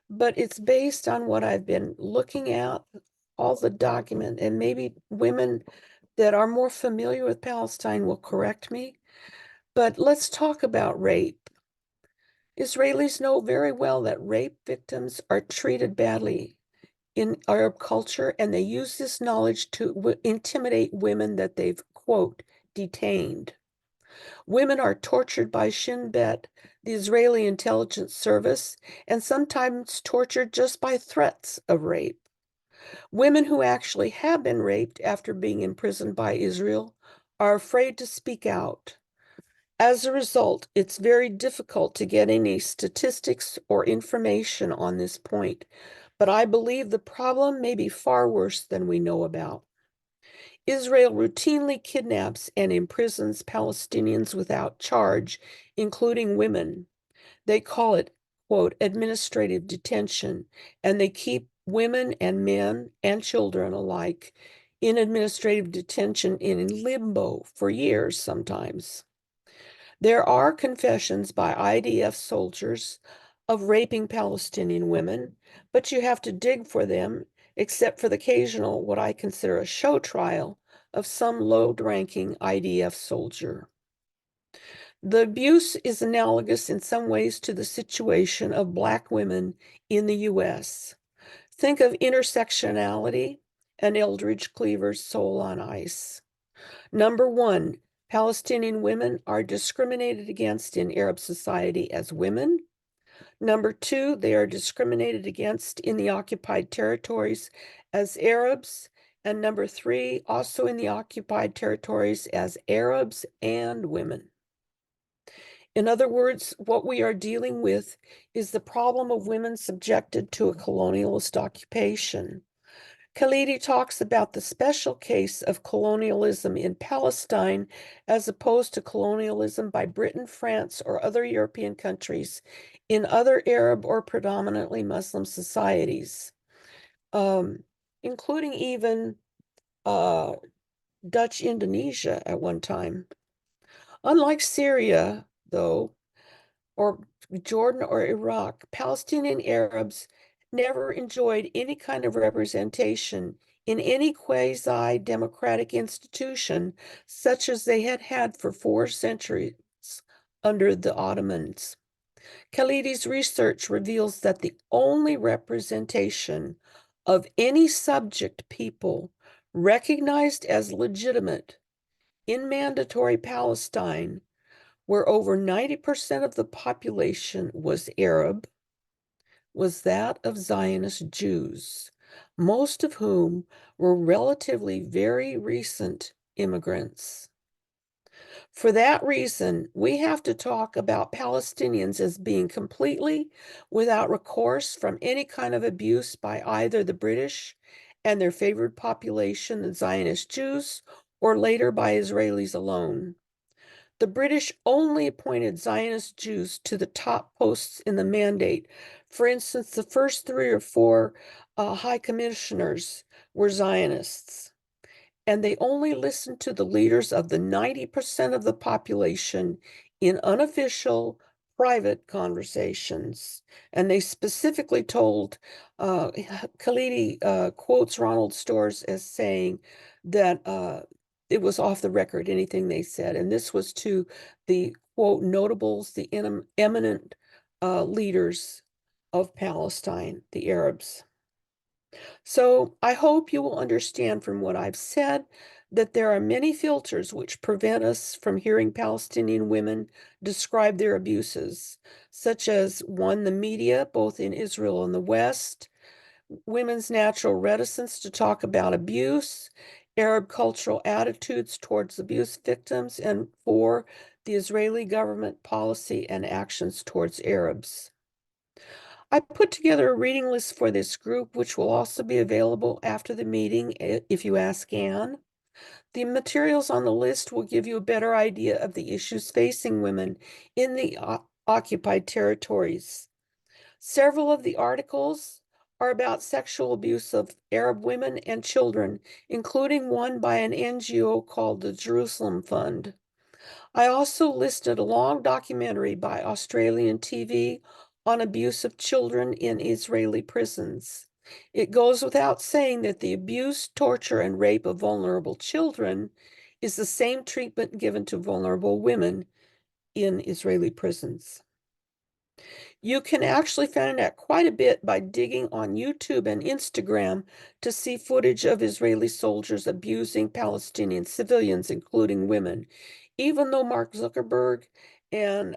but it's based on what I've been looking at, all the document, and maybe women that are more familiar with Palestine will correct me. But let's talk about rape. Israelis know very well that rape victims are treated badly in Arab culture, and they use this knowledge to intimidate women that they've, quote, detained. Women are tortured by Shin Bet, the Israeli intelligence service, and sometimes tortured just by threats of rape. Women who actually have been raped after being imprisoned by Israel are afraid to speak out. As a result, it's very difficult to get any statistics or information on this point, but I believe the problem may be far worse than we know about. Israel routinely kidnaps and imprisons Palestinians without charge, including women. They call it, quote, administrative detention, and they keep women and men and children alike in administrative detention in limbo for years sometimes. There are confessions by IDF soldiers of raping Palestinian women, but you have to dig for them, except for the occasional, what I consider a show trial of some low-ranking IDF soldier. The abuse is analogous in some ways to the situation of Black women in the U.S. Think of intersectionality and Eldridge Cleaver's Soul on Ice. Number one, Palestinian women are discriminated against in Arab society as women. Number two, they are discriminated against in the occupied territories as Arabs. And number three, also in the occupied territories as Arabs and women. In other words, what we are dealing with is the problem of women subjected to a colonialist occupation. Khalidi talks about the special case of colonialism in Palestine as opposed to colonialism by Britain, France, or other European countries in other Arab or predominantly Muslim societies, including even Dutch Indonesia at one time. Unlike Syria, though, or Jordan or Iraq, Palestinian Arabs never enjoyed any kind of representation in any quasi-democratic institution such as they had had for 4 centuries under the Ottomans. Khalidi's research reveals that the only representation of any subject people recognized as legitimate in mandatory Palestine, where over 90% of the population was Arab, was that of Zionist Jews, most of whom were relatively very recent immigrants. For that reason, we have to talk about Palestinians as being completely without recourse from any kind of abuse by either the British and their favored population, the Zionist Jews, or later by Israelis alone. The British only appointed Zionist Jews to the top posts in the mandate. For instance, the first 3 or 4 high commissioners were Zionists, and they only listened to the leaders of the 90% of the population in unofficial private conversations. And they specifically told, Khalidi quotes Ronald Storrs as saying that it was off the record, anything they said. And this was to the, quote, notables, the eminent leaders of Palestine, the Arabs. So I hope you will understand from what I've said that there are many filters which prevent us from hearing Palestinian women describe their abuses, such as, one, the media, both in Israel and the West, women's natural reticence to talk about abuse, Arab cultural attitudes towards abuse victims, and 4, the Israeli government policy and actions towards Arabs. I put together a reading list for this group, which will also be available after the meeting if you ask Anne. The materials on the list will give you a better idea of the issues facing women in the occupied territories. Several of the articles are about sexual abuse of Arab women and children, including one by an NGO called the Jerusalem Fund. I also listed a long documentary by Australian TV on abuse of children in Israeli prisons. It goes without saying that the abuse, torture, and rape of vulnerable children is the same treatment given to vulnerable women in Israeli prisons. You can actually find out quite a bit by digging on YouTube and Instagram to see footage of Israeli soldiers abusing Palestinian civilians, including women. Even though Mark Zuckerberg and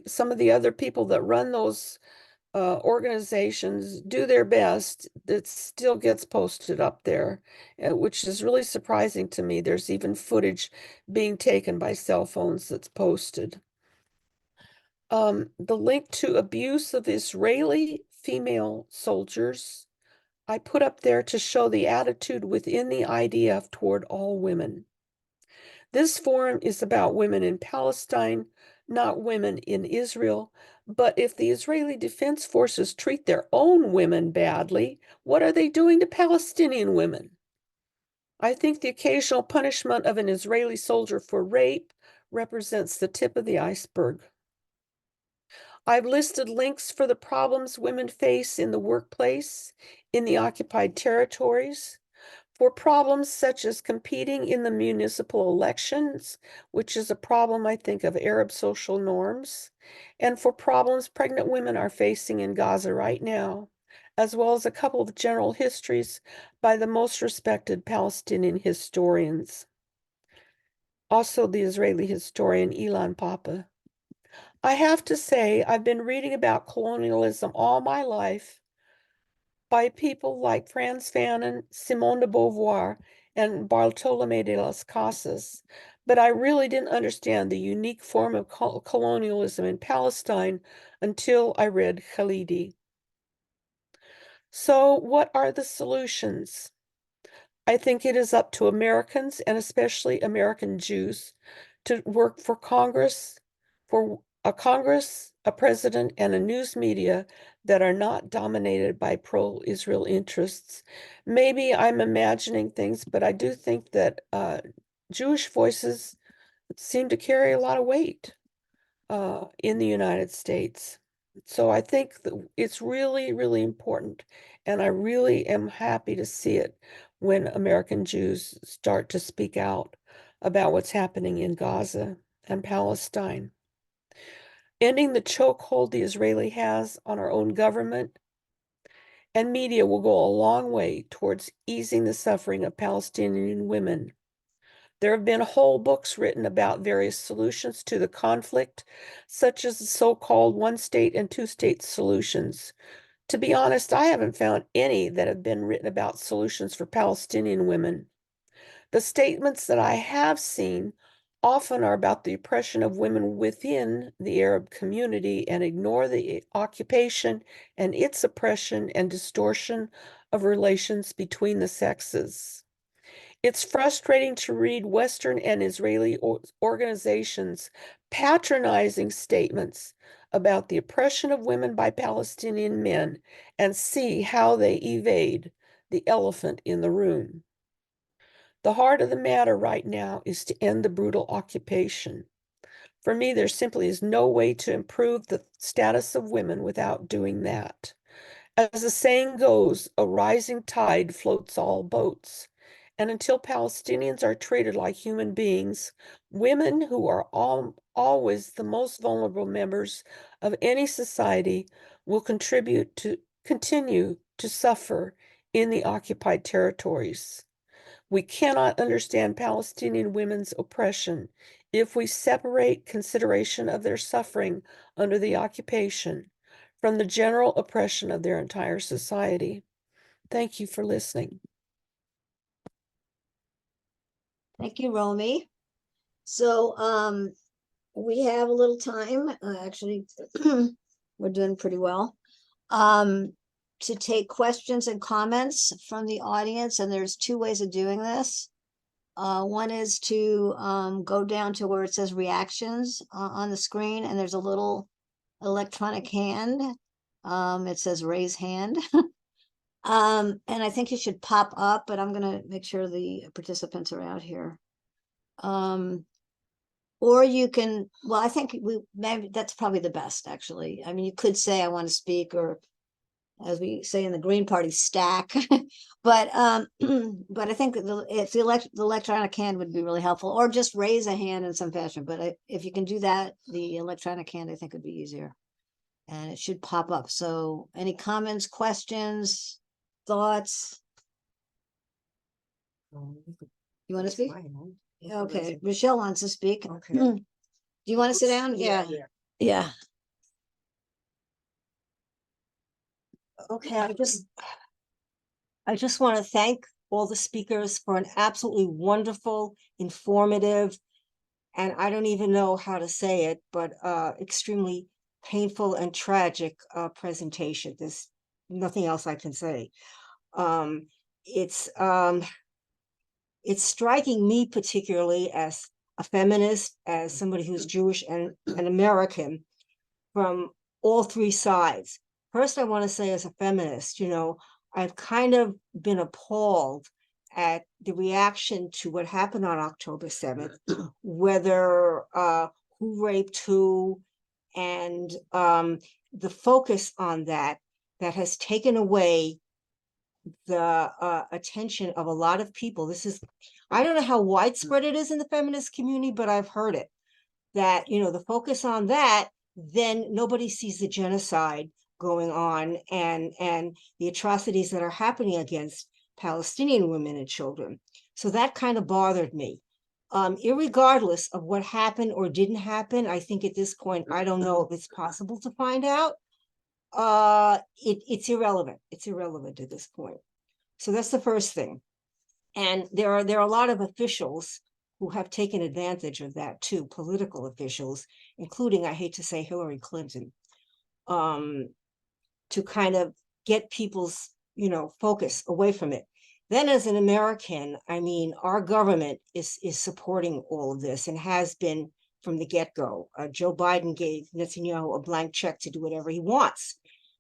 some of the other people that run those organizations do their best, it still gets posted up there, which is really surprising to me. There's even footage being taken by cell phones that's posted. The link to abuse of Israeli female soldiers I put up there to show the attitude within the IDF toward all women. This forum is about women in Palestine, not women in Israel. But if the Israeli Defense Forces treat their own women badly, what are they doing to Palestinian women? I think the occasional punishment of an Israeli soldier for rape represents the tip of the iceberg. I've listed links for the problems women face in the workplace, in the occupied territories, for problems such as competing in the municipal elections, which is a problem, I think, of Arab social norms, and for problems pregnant women are facing in Gaza right now, as well as a couple of general histories by the most respected Palestinian historians. Also, the Israeli historian Ilan Pappé. I have to say, I've been reading about colonialism all my life by people like Frantz Fanon, Simone de Beauvoir, and Bartolomé de las Casas, but I really didn't understand the unique form of colonialism in Palestine until I read Khalidi. So what are the solutions? I think it is up to Americans, and especially American Jews, to work for Congress, for a Congress, a president, and a news media that are not dominated by pro-Israel interests. Maybe I'm imagining things, but I do think that Jewish voices seem to carry a lot of weight in the United States. So I think that it's really, really important, and I really am happy to see it when American Jews start to speak out about what's happening in Gaza and Palestine. Ending the chokehold the Israeli has on our own government and media will go a long way towards easing the suffering of Palestinian women. There have been whole books written about various solutions to the conflict, such as the so-called one-state and two-state solutions. To be honest, I haven't found any that have been written about solutions for Palestinian women. The statements that I have seen often are about the oppression of women within the Arab community and ignore the occupation and its oppression and distortion of relations between the sexes. It's frustrating to read Western and Israeli organizations patronizing statements about the oppression of women by Palestinian men and see how they evade the elephant in the room. The heart of the matter right now is to end the brutal occupation. For me, there simply is no way to improve the status of women without doing that. As the saying goes, a rising tide floats all boats. And until Palestinians are treated like human beings, women, who are always the most vulnerable members of any society, will continue to suffer in the occupied territories. We cannot understand Palestinian women's oppression if we separate consideration of their suffering under the occupation from the general oppression of their entire society. Thank you for listening. Thank you, Romy. So we have a little time. Actually, we're doing pretty well. to take questions and comments from the audience, and there's two ways of doing this. One is to go down to where it says reactions on the screen, and there's a little electronic hand. It says raise hand. And I think you should pop up, but I'm gonna make sure the participants are out here. Or you can, well, I think maybe that's probably the best, actually. I mean, you could say I want to speak, or as we say in the Green Party, stack. But but I think if the electronic hand would be really helpful, or just raise a hand in some fashion. But if you can do that, the electronic hand, I think, would be easier. And it should pop up. So any comments, questions, thoughts? You want to speak? Okay, Michelle wants to speak. Okay. Do you want to sit down? Yeah. Yeah. Okay, I just want to thank all the speakers for an absolutely wonderful, informative, and I don't even know how to say it, but extremely painful and tragic presentation. There's nothing else I can say. It's striking me particularly as a feminist, as somebody who's Jewish and an American, from all three sides. First, I want to say, as a feminist, I've kind of been appalled at the reaction to what happened on October 7th, whether who raped who, and the focus on that has taken away the attention of a lot of people. I don't know how widespread it is in the feminist community, but I've heard it, that, the focus on that, then nobody sees the genocide going on and the atrocities that are happening against Palestinian women and children. So that kind of bothered me. Irregardless of what happened or didn't happen, I think at this point, I don't know if it's possible to find out. It's irrelevant. It's irrelevant at this point. So that's the first thing. And there are a lot of officials who have taken advantage of that too, political officials, including, I hate to say, Hillary Clinton, to kind of get people's, focus away from it. Then as an American, I mean, our government is supporting all of this and has been from the get-go. Joe Biden gave Netanyahu a blank check to do whatever he wants.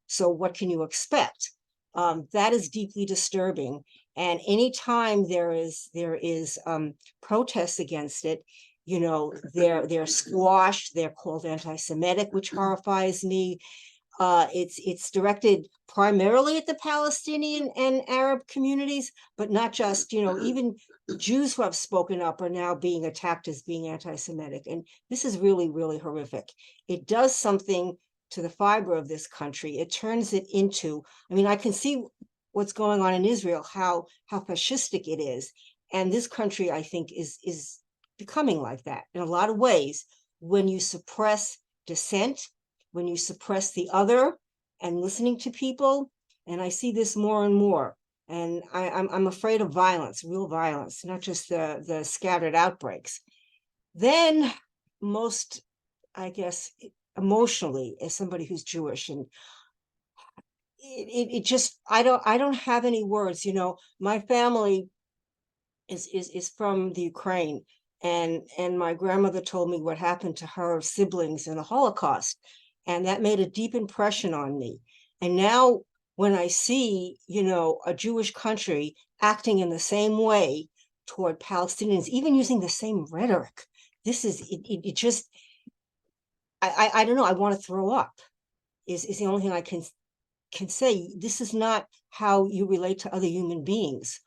So what can you expect? That is deeply disturbing. And anytime there is protests against it, they're squashed. They're called anti-Semitic, which horrifies me. It's directed primarily at the Palestinian and Arab communities, but not just. Even Jews who have spoken up are now being attacked as being anti-Semitic, and this is really, really horrific. It does something to the fiber of this country. It turns it into, I can see what's going on in Israel, how fascistic it is. And this country, I think, is becoming like that in a lot of ways. When you suppress dissent, when you suppress the other and listening to people, and I see this more and more. And I'm afraid of violence, real violence, not just the scattered outbreaks. Then most, I guess, emotionally, as somebody who's Jewish, and it just, I don't have any words. My family is from the Ukraine, and my grandmother told me what happened to her siblings in the Holocaust, and that made a deep impression on me. And now when I see, a Jewish country acting in the same way toward Palestinians, even using the same rhetoric, it just, I don't know, I want to throw up, is the only thing I can say. This is not how you relate to other human beings.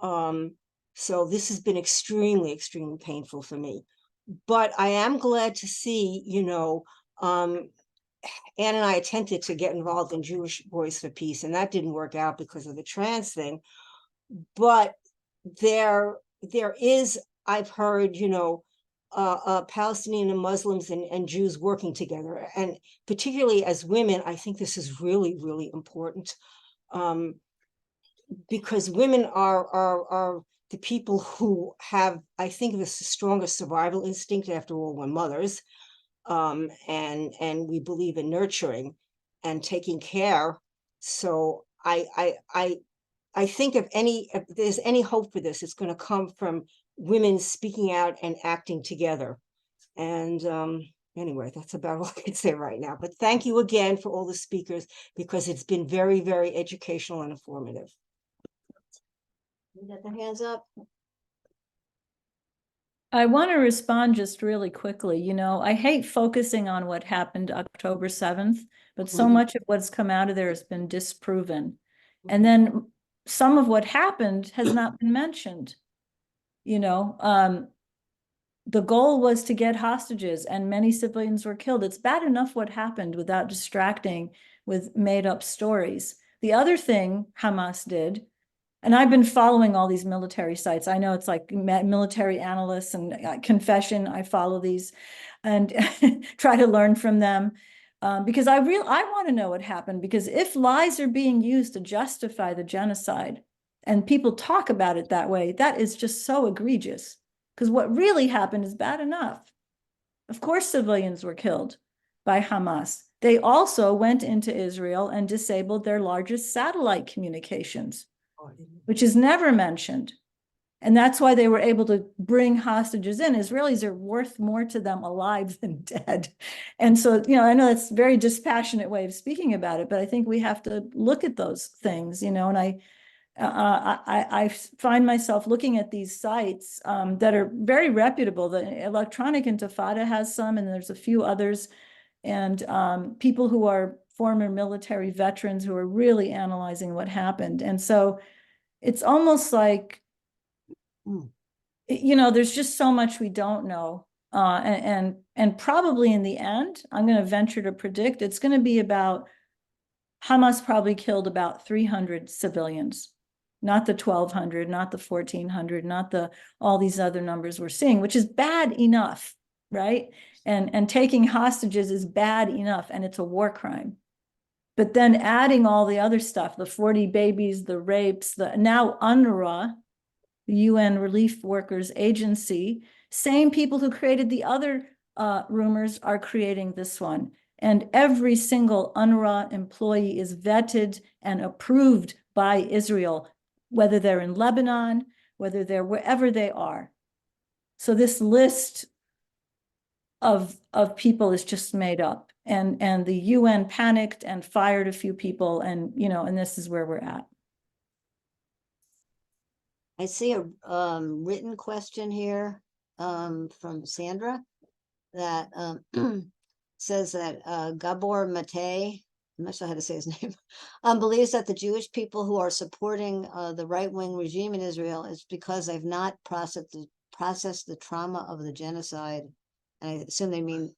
So this has been extremely, extremely painful for me. But I am glad to see, Anne and I attempted to get involved in Jewish Voice for Peace, and that didn't work out because of the trans thing. But there is, I've heard, Palestinian and Muslims and Jews working together. And particularly as women, I think this is really, really important, because women are the people who have, I think, the strongest survival instinct. After all, we're mothers, and we believe in nurturing and taking care So I think if there's any hope for this, it's going to come from women speaking out and acting together. And anyway, that's about all I can say right now. But thank you again for all the speakers, because it's been very, very educational and informative. You got the hands up? I want to respond just really quickly. You know, I hate focusing on what happened October 7th, but so much of what's come out of there has been disproven. And then some of what happened has not been mentioned. You know, the goal was to get hostages, and many civilians were killed. It's bad enough what happened without distracting with made up stories. The other thing Hamas did, and I've been following all these military sites. I know it's like military analysts and Confession. I follow these and try to learn from them because I want to know what happened, because if lies are being used to justify the genocide and people talk about it that way, that is just so egregious, because what really happened is bad enough. Of course, civilians were killed by Hamas. They also went into Israel and disabled their largest satellite communications, which is never mentioned. And that's why they were able to bring hostages in. Israelis are worth more to them alive than dead. And so, you know, I know that's a very dispassionate way of speaking about it, but I think we have to look at those things, you know, and I find myself looking at these sites that are very reputable. The Electronic Intifada has some, and there's a few others, and people who are former military veterans who are really analyzing what happened. And so it's almost like, you know, there's just so much we don't know. And probably in the end, I'm going to venture to predict it's going to be about Hamas probably killed about 300 civilians, not the 1,200, not the 1,400, not all these other numbers we're seeing, which is bad enough, right? And taking hostages is bad enough, and it's a war crime. But then adding all the other stuff, the 40 babies, the rapes, now UNRWA, the UN Relief Workers Agency, same people who created the other rumors are creating this one. And every single UNRWA employee is vetted and approved by Israel, whether they're in Lebanon, whether they're wherever they are. So this list of people is just made up. And the UN panicked and fired a few people, and you know, and this is where we're at. I see a written question here from Sandra that says that Gabor Mate, I'm not sure how to say his name, believes that the Jewish people who are supporting the right-wing regime in Israel is because they've not processed the trauma of the genocide. And I assume they mean,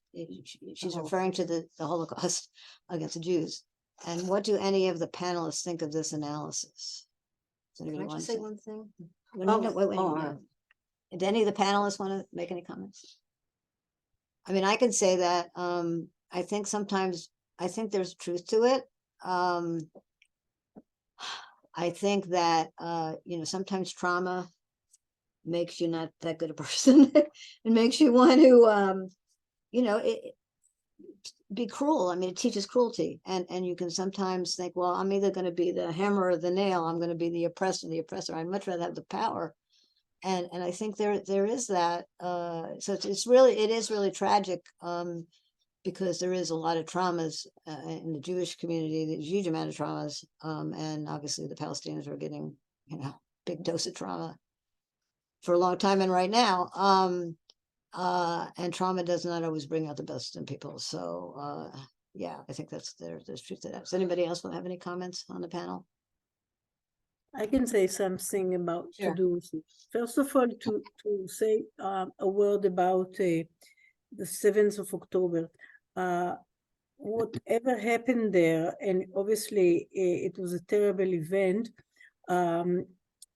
she's referring to the Holocaust against the Jews. And what do any of the panelists think of this analysis? Does anybody want to say one thing? Wait. Did any of the panelists want to make any comments? I mean, I can say that I think there's truth to it. I think that you know, sometimes trauma makes you not that good a person. It makes you want to you know, be cruel. I mean, it teaches cruelty, and you can sometimes think, well, I'm either going to be the hammer or the nail. I'm going to be the oppressor, I'd much rather have the power. And I think there is that. So it is really tragic because there is a lot of traumas in the Jewish community, the huge amount of traumas, and obviously the Palestinians are getting, you know, big dose of trauma for a long time and right now. And trauma does not always bring out the best in people. So yeah, I think there's truth to that. Does anybody else want to have any comments on the panel? I can say something about Sure. to do. First of all, to say a word about the 7th of October. Whatever happened there, and obviously it was a terrible event,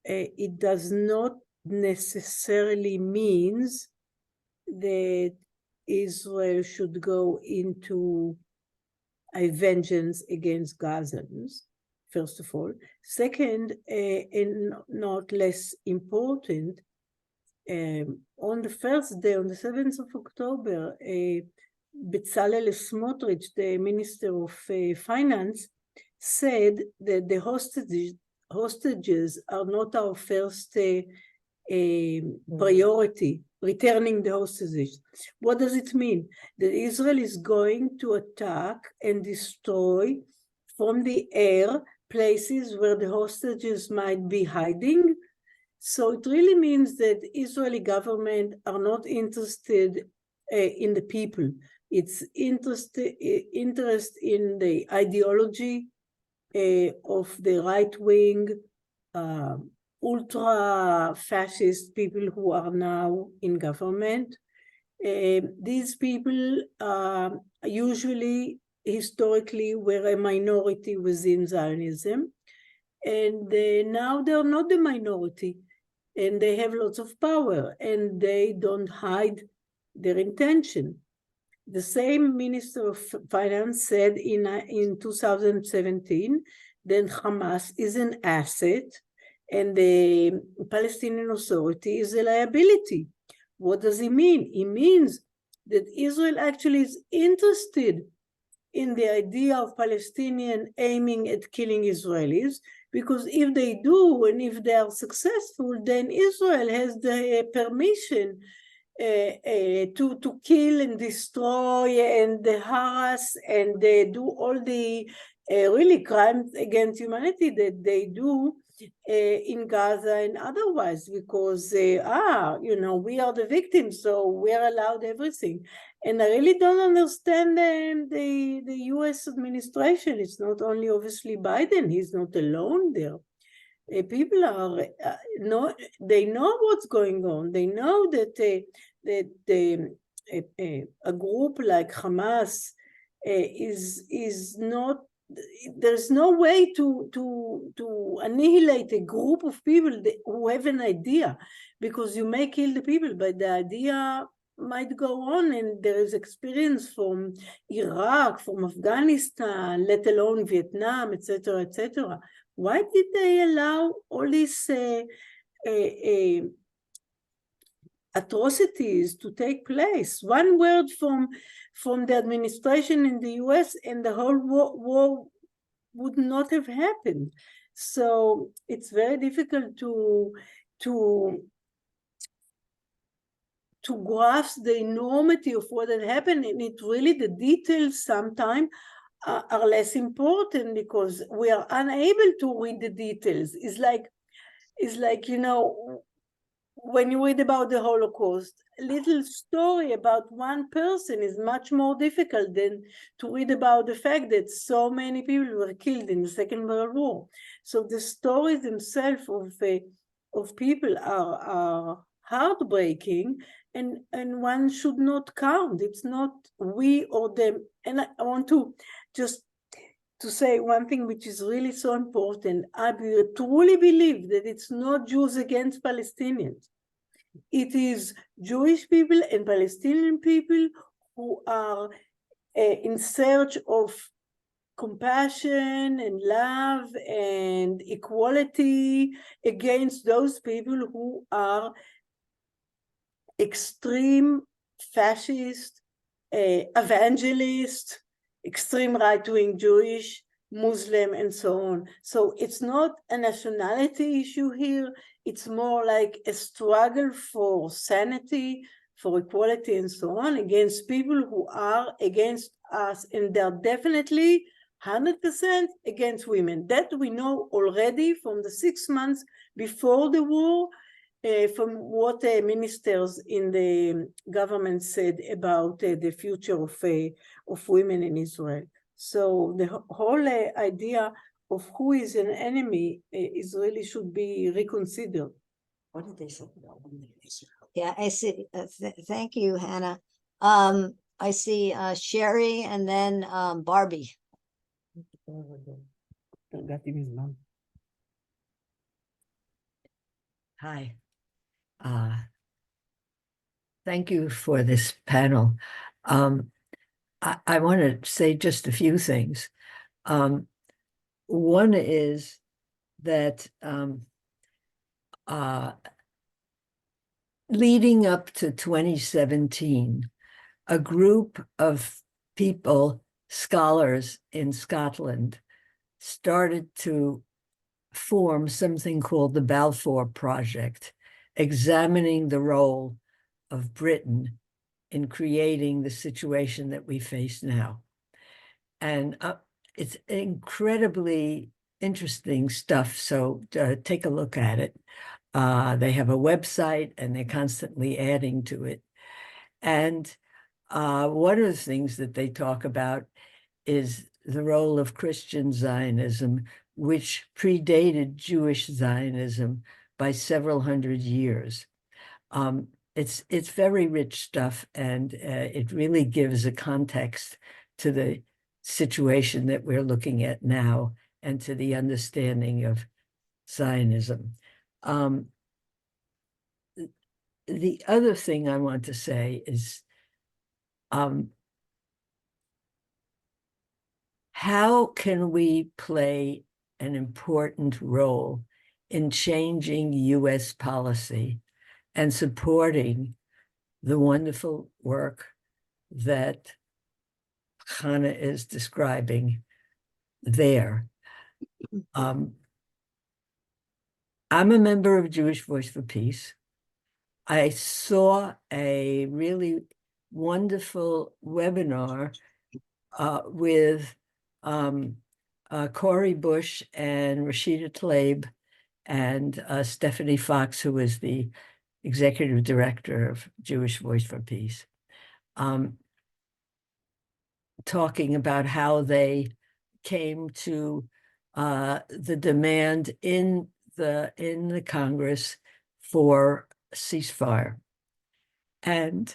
it does not necessarily means that Israel should go into a vengeance against Gazans, first of all. Second, and not less important, on the first day, on the 7th of October, Bezalel Smotrich, the Minister of Finance, said that the hostages are not our first priority, returning the hostages. What does it mean? That Israel is going to attack and destroy from the air places where the hostages might be hiding. So it really means that Israeli government are not interested in the people. It's interest in the ideology of the right-wing, ultra-fascist people who are now in government. These people usually, historically, were a minority within Zionism, and now they're not the minority, and they have lots of power, and they don't hide their intention. The same Minister of Finance said in 2017 that Hamas is an asset and the Palestinian Authority is a liability. What does it mean? It means that Israel actually is interested in the idea of Palestinians aiming at killing Israelis, because if they do and if they are successful, then Israel has the permission to kill and destroy and harass and do all the really crimes against humanity that they do in Gaza and otherwise, because we are the victims, so we are allowed everything. And I really don't understand the US administration. It's not only obviously Biden, he's not alone there. People are they know what's going on. They know that a group like Hamas is not. There's no way to annihilate a group of people who have an idea, because you may kill the people, but the idea might go on, and there is experience from Iraq, from Afghanistan, let alone Vietnam, etc., etc. Why did they allow all these atrocities to take place? One word from the administration in the US and the whole war would not have happened. So it's very difficult to grasp the enormity of what had happened, and it really, the details sometimes are less important because we are unable to read the details. It's like when you read about the Holocaust, a little story about one person is much more difficult than to read about the fact that so many people were killed in the Second World War. So the stories themselves of people are heartbreaking, and one should not count. It's not we or them. And I want to just to say one thing which is really so important. I truly believe that it's not Jews against Palestinians. It is Jewish people and Palestinian people who are in search of compassion and love and equality against those people who are extreme fascist, evangelist, extreme right-wing Jewish, Muslim, and so on. So it's not a nationality issue here. It's more like a struggle for sanity, for equality, and so on, against people who are against us, and they're definitely 100% against women. That we know already from the 6 months before the war, from what ministers in the government said about the future of women in Israel. So the whole idea of who is an enemy is really should be reconsidered. What did they say about women in Israel? Yeah, I see. Thank you, Hannah. I see Sherry and then Barbie. Hi. Thank you for this panel. I want to say just a few things. One is that leading up to 2017, a group of people, scholars in Scotland, started to form something called the Balfour Project, examining the role of Britain in creating the situation that we face now. And it's incredibly interesting stuff. So take a look at it. They have a website and they're constantly adding to it. And one of the things that they talk about is the role of Christian Zionism, which predated Jewish Zionism by several hundred years. It's very rich stuff, and it really gives a context to the situation that we're looking at now and to the understanding of Zionism. The other thing I want to say is how can we play an important role in changing US policy and supporting the wonderful work that Hannah is describing there? I'm a member of Jewish Voice for Peace. I saw a really wonderful webinar with Corey Bush and Rashida Tlaib and Stephanie Fox, who is the executive director of Jewish Voice for Peace, talking about how they came to the demand in the Congress for ceasefire. And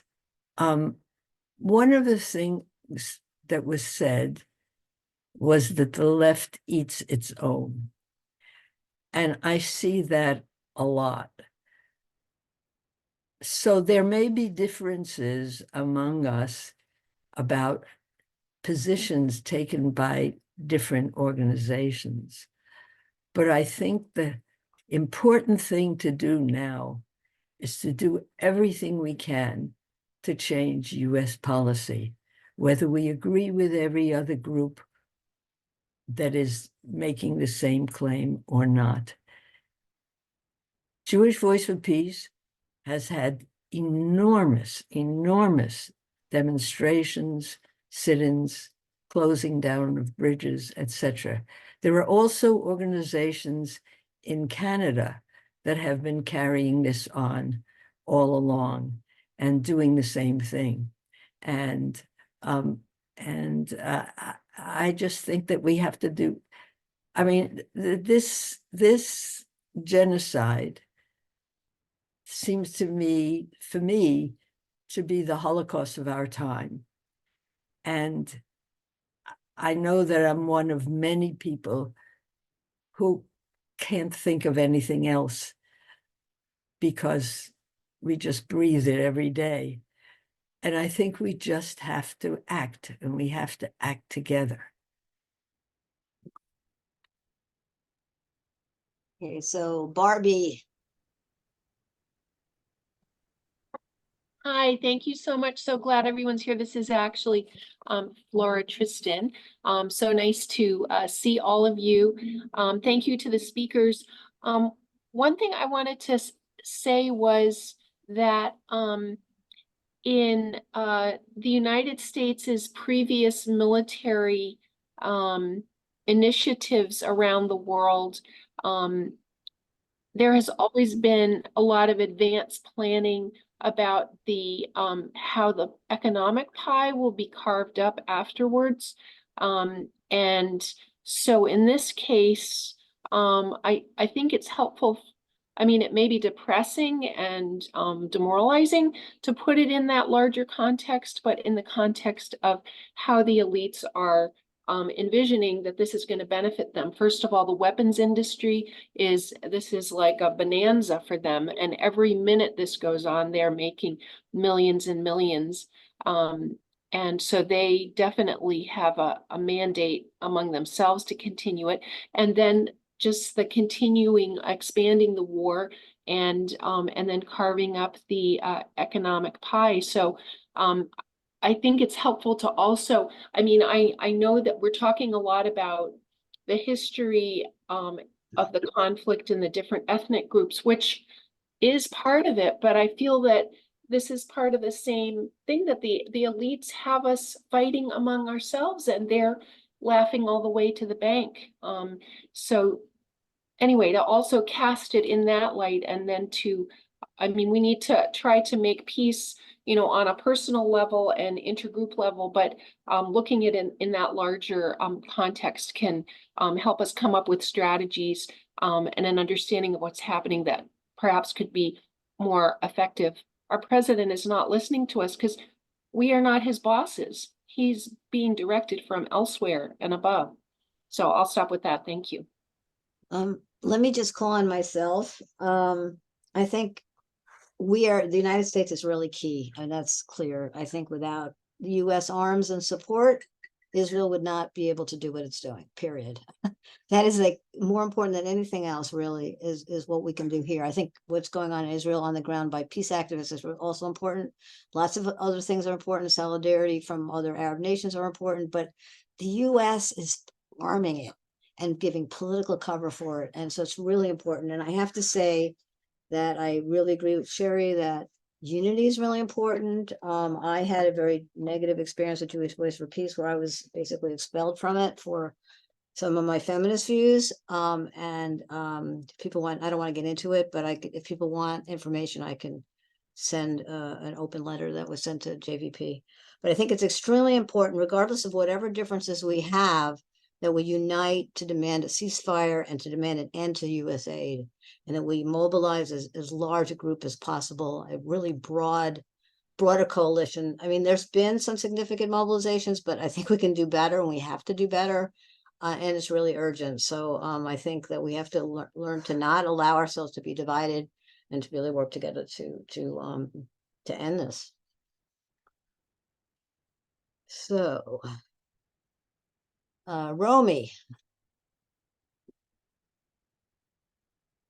one of the things that was said was that the left eats its own. And I see that a lot. So there may be differences among us about positions taken by different organizations. But I think the important thing to do now is to do everything we can to change US policy, whether we agree with every other group that is making the same claim or not. Jewish Voice for Peace has had enormous demonstrations, sit-ins, closing down of bridges, etc. There are also organizations in Canada that have been carrying this on all along and doing the same thing. And I just think that we have to do, I mean, this genocide seems to me, for me, to be the Holocaust of our time. And I know that I'm one of many people who can't think of anything else because we just breathe it every day. And I think we just have to act, and we have to act together. Okay, so Barbie. Hi, thank you so much. So glad everyone's here. This is actually Flora Tristan. So nice to see all of you. Thank you to the speakers. One thing I wanted to say was that in the United States' previous military initiatives around the world, there has always been a lot of advanced planning about the how the economic pie will be carved up afterwards. And so in this case, I think it's helpful. I mean, it may be depressing and demoralizing to put it in that larger context, but in the context of how the elites are envisioning that this is going to benefit them. First of all, the weapons industry this is like a bonanza for them. And every minute this goes on, they're making millions and millions. And so they definitely have a mandate among themselves to continue it. And then just the continuing, expanding the war and then carving up the economic pie. So I think it's helpful to also, I mean, I know that we're talking a lot about the history of the conflict in the different ethnic groups, which is part of it, but I feel that this is part of the same thing, that the elites have us fighting among ourselves, and they're laughing all the way to the bank. So anyway, to also cast it in that light, and then I mean, we need to try to make peace, you know, on a personal level and intergroup level, but looking at it in that larger context can help us come up with strategies and an understanding of what's happening that perhaps could be more effective. Our president is not listening to us because we are not his bosses. He's being directed from elsewhere and above. So I'll stop with that. Thank you. Let me just call on myself. I think the United States is really key, and that's clear. I think without the US arms and support, Israel would not be able to do what it's doing, period. That is like more important than anything else, really, is what we can do here. I think what's going on in Israel on the ground by peace activists is also important. Lots of other things are important. Solidarity from other Arab nations are important, but the US is arming it and giving political cover for it. And so it's really important. And I have to say that I really agree with Sherry that unity is really important. I had a very negative experience with Jewish Voice for Peace, where I was basically expelled from it for some of my feminist views. People want, I don't want to get into it, but if people want information, I can send an open letter that was sent to JVP. But I think it's extremely important, regardless of whatever differences we have, that we unite to demand a ceasefire and to demand an end to US aid, and that we mobilize as large a group as possible, a really broader coalition. I mean, there's been some significant mobilizations, but I think we can do better, and we have to do better, and it's really urgent. So I think that we have to learn to not allow ourselves to be divided, and to really work together to end this. So, Romy,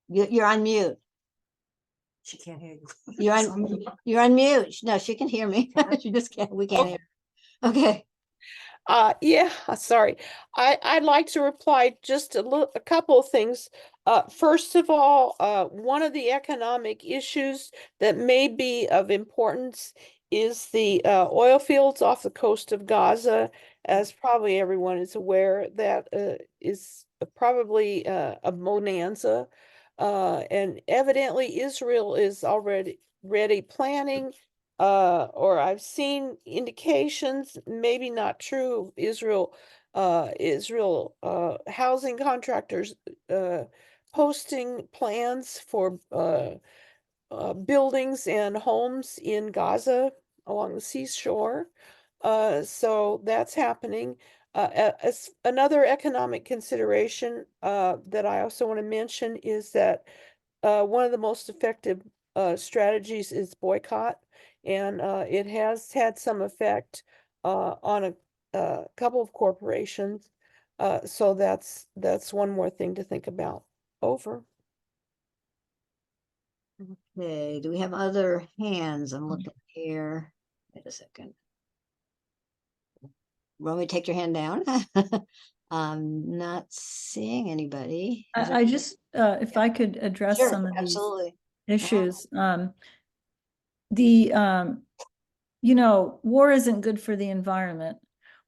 you're on mute. She can't hear you. You're on mute. No, she can hear me. She just can't. We can't hear. Okay. Yeah, sorry. I'd like to reply just a couple of things. First of all, one of the economic issues that may be of importance is the oil fields off the coast of Gaza. As probably everyone is aware, that is probably a bonanza. And evidently Israel is already planning, or I've seen indications, maybe not true, Israel housing contractors posting plans for buildings and homes in Gaza along the seashore. So that's happening. As another economic consideration that I also want to mention is that one of the most effective strategies is boycott, and it has had some effect on a couple of corporations. So that's one more thing to think about. Over. Okay, do we have other hands? I'm looking here. Wait a second. Romy, take your hand down. I'm not seeing anybody. I just, if I could address Sure, some of these absolutely. issues. You know, war isn't good for the environment.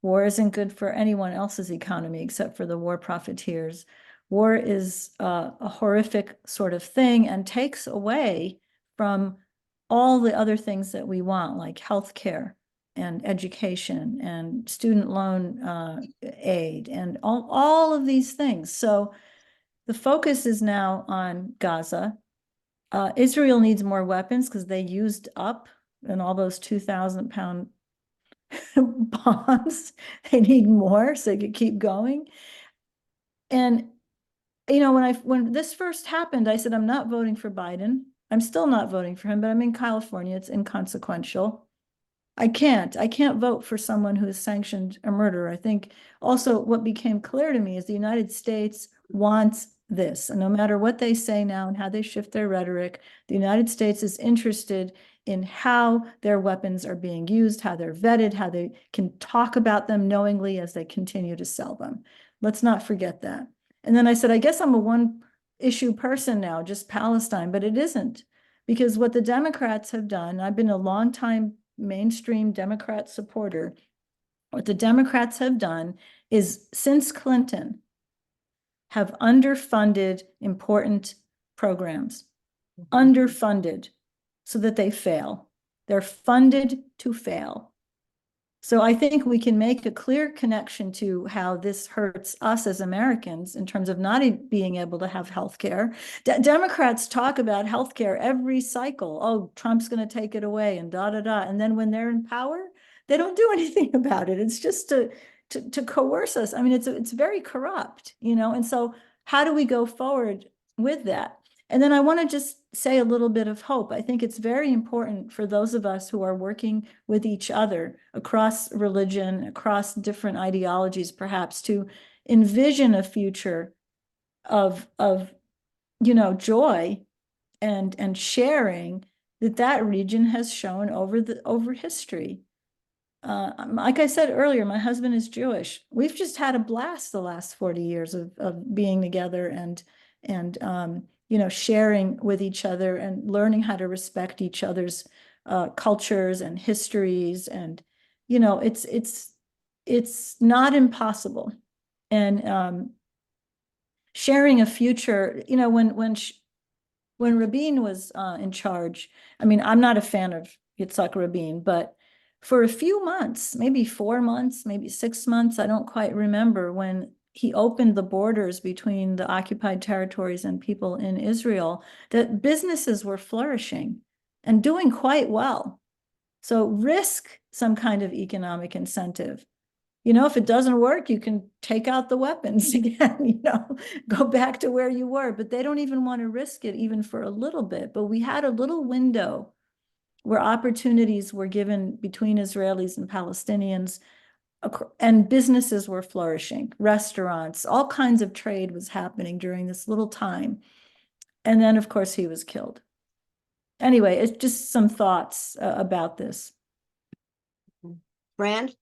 War isn't good for anyone else's economy except for the war profiteers. War is a horrific sort of thing and takes away from all the other things that we want, like healthcare and education and student loan aid and all of these things. So the focus is now on Gaza. Israel needs more weapons because they used up and all those 2,000-pound bombs. They need more so they could keep going. And you know, when this first happened, I said, I'm not voting for Biden. I'm still not voting for him, but I'm in California. It's inconsequential. I can't vote for someone who has sanctioned a murder. I think also what became clear to me is the United States wants this. And no matter what they say now and how they shift their rhetoric, the United States is interested in how their weapons are being used, how they're vetted, how they can talk about them knowingly as they continue to sell them. Let's not forget that. And then I said, I guess I'm a one issue person now, just Palestine, but it isn't. Because what the Democrats have done, I've been a longtime mainstream Democrat supporter. What the Democrats have done is, since Clinton, have underfunded important programs, underfunded so that they fail. They're funded to fail. So I think we can make a clear connection to how this hurts us as Americans in terms of not being able to have health care. Democrats talk about health care every cycle. Oh, Trump's going to take it away and da, da, da. And then when they're in power, they don't do anything about it. It's just to coerce us. I mean, it's very corrupt, you know? And so how do we go forward with that? And then I want to just say a little bit of hope. I think it's very important for those of us who are working with each other across religion, across different ideologies, perhaps, to envision a future of you know, joy and sharing that region has shown over history. Like I said earlier, my husband is Jewish. We've just had a blast the last 40 years of being together and you know, sharing with each other and learning how to respect each other's cultures and histories. And, you know, it's not impossible. And sharing a future, you know, when Rabin was in charge, I mean, I'm not a fan of Yitzhak Rabin, but for a few months, maybe 4 months, maybe 6 months, I don't quite remember, when he opened the borders between the occupied territories and people in Israel, that businesses were flourishing and doing quite well. So risk some kind of economic incentive. You know, if it doesn't work, you can take out the weapons again, you know, go back to where you were. But they don't even want to risk it even for a little bit. But we had a little window where opportunities were given between Israelis and Palestinians, and businesses were flourishing, restaurants, all kinds of trade was happening during this little time. And then, of course, he was killed. Anyway, it's just some thoughts about this. Brand?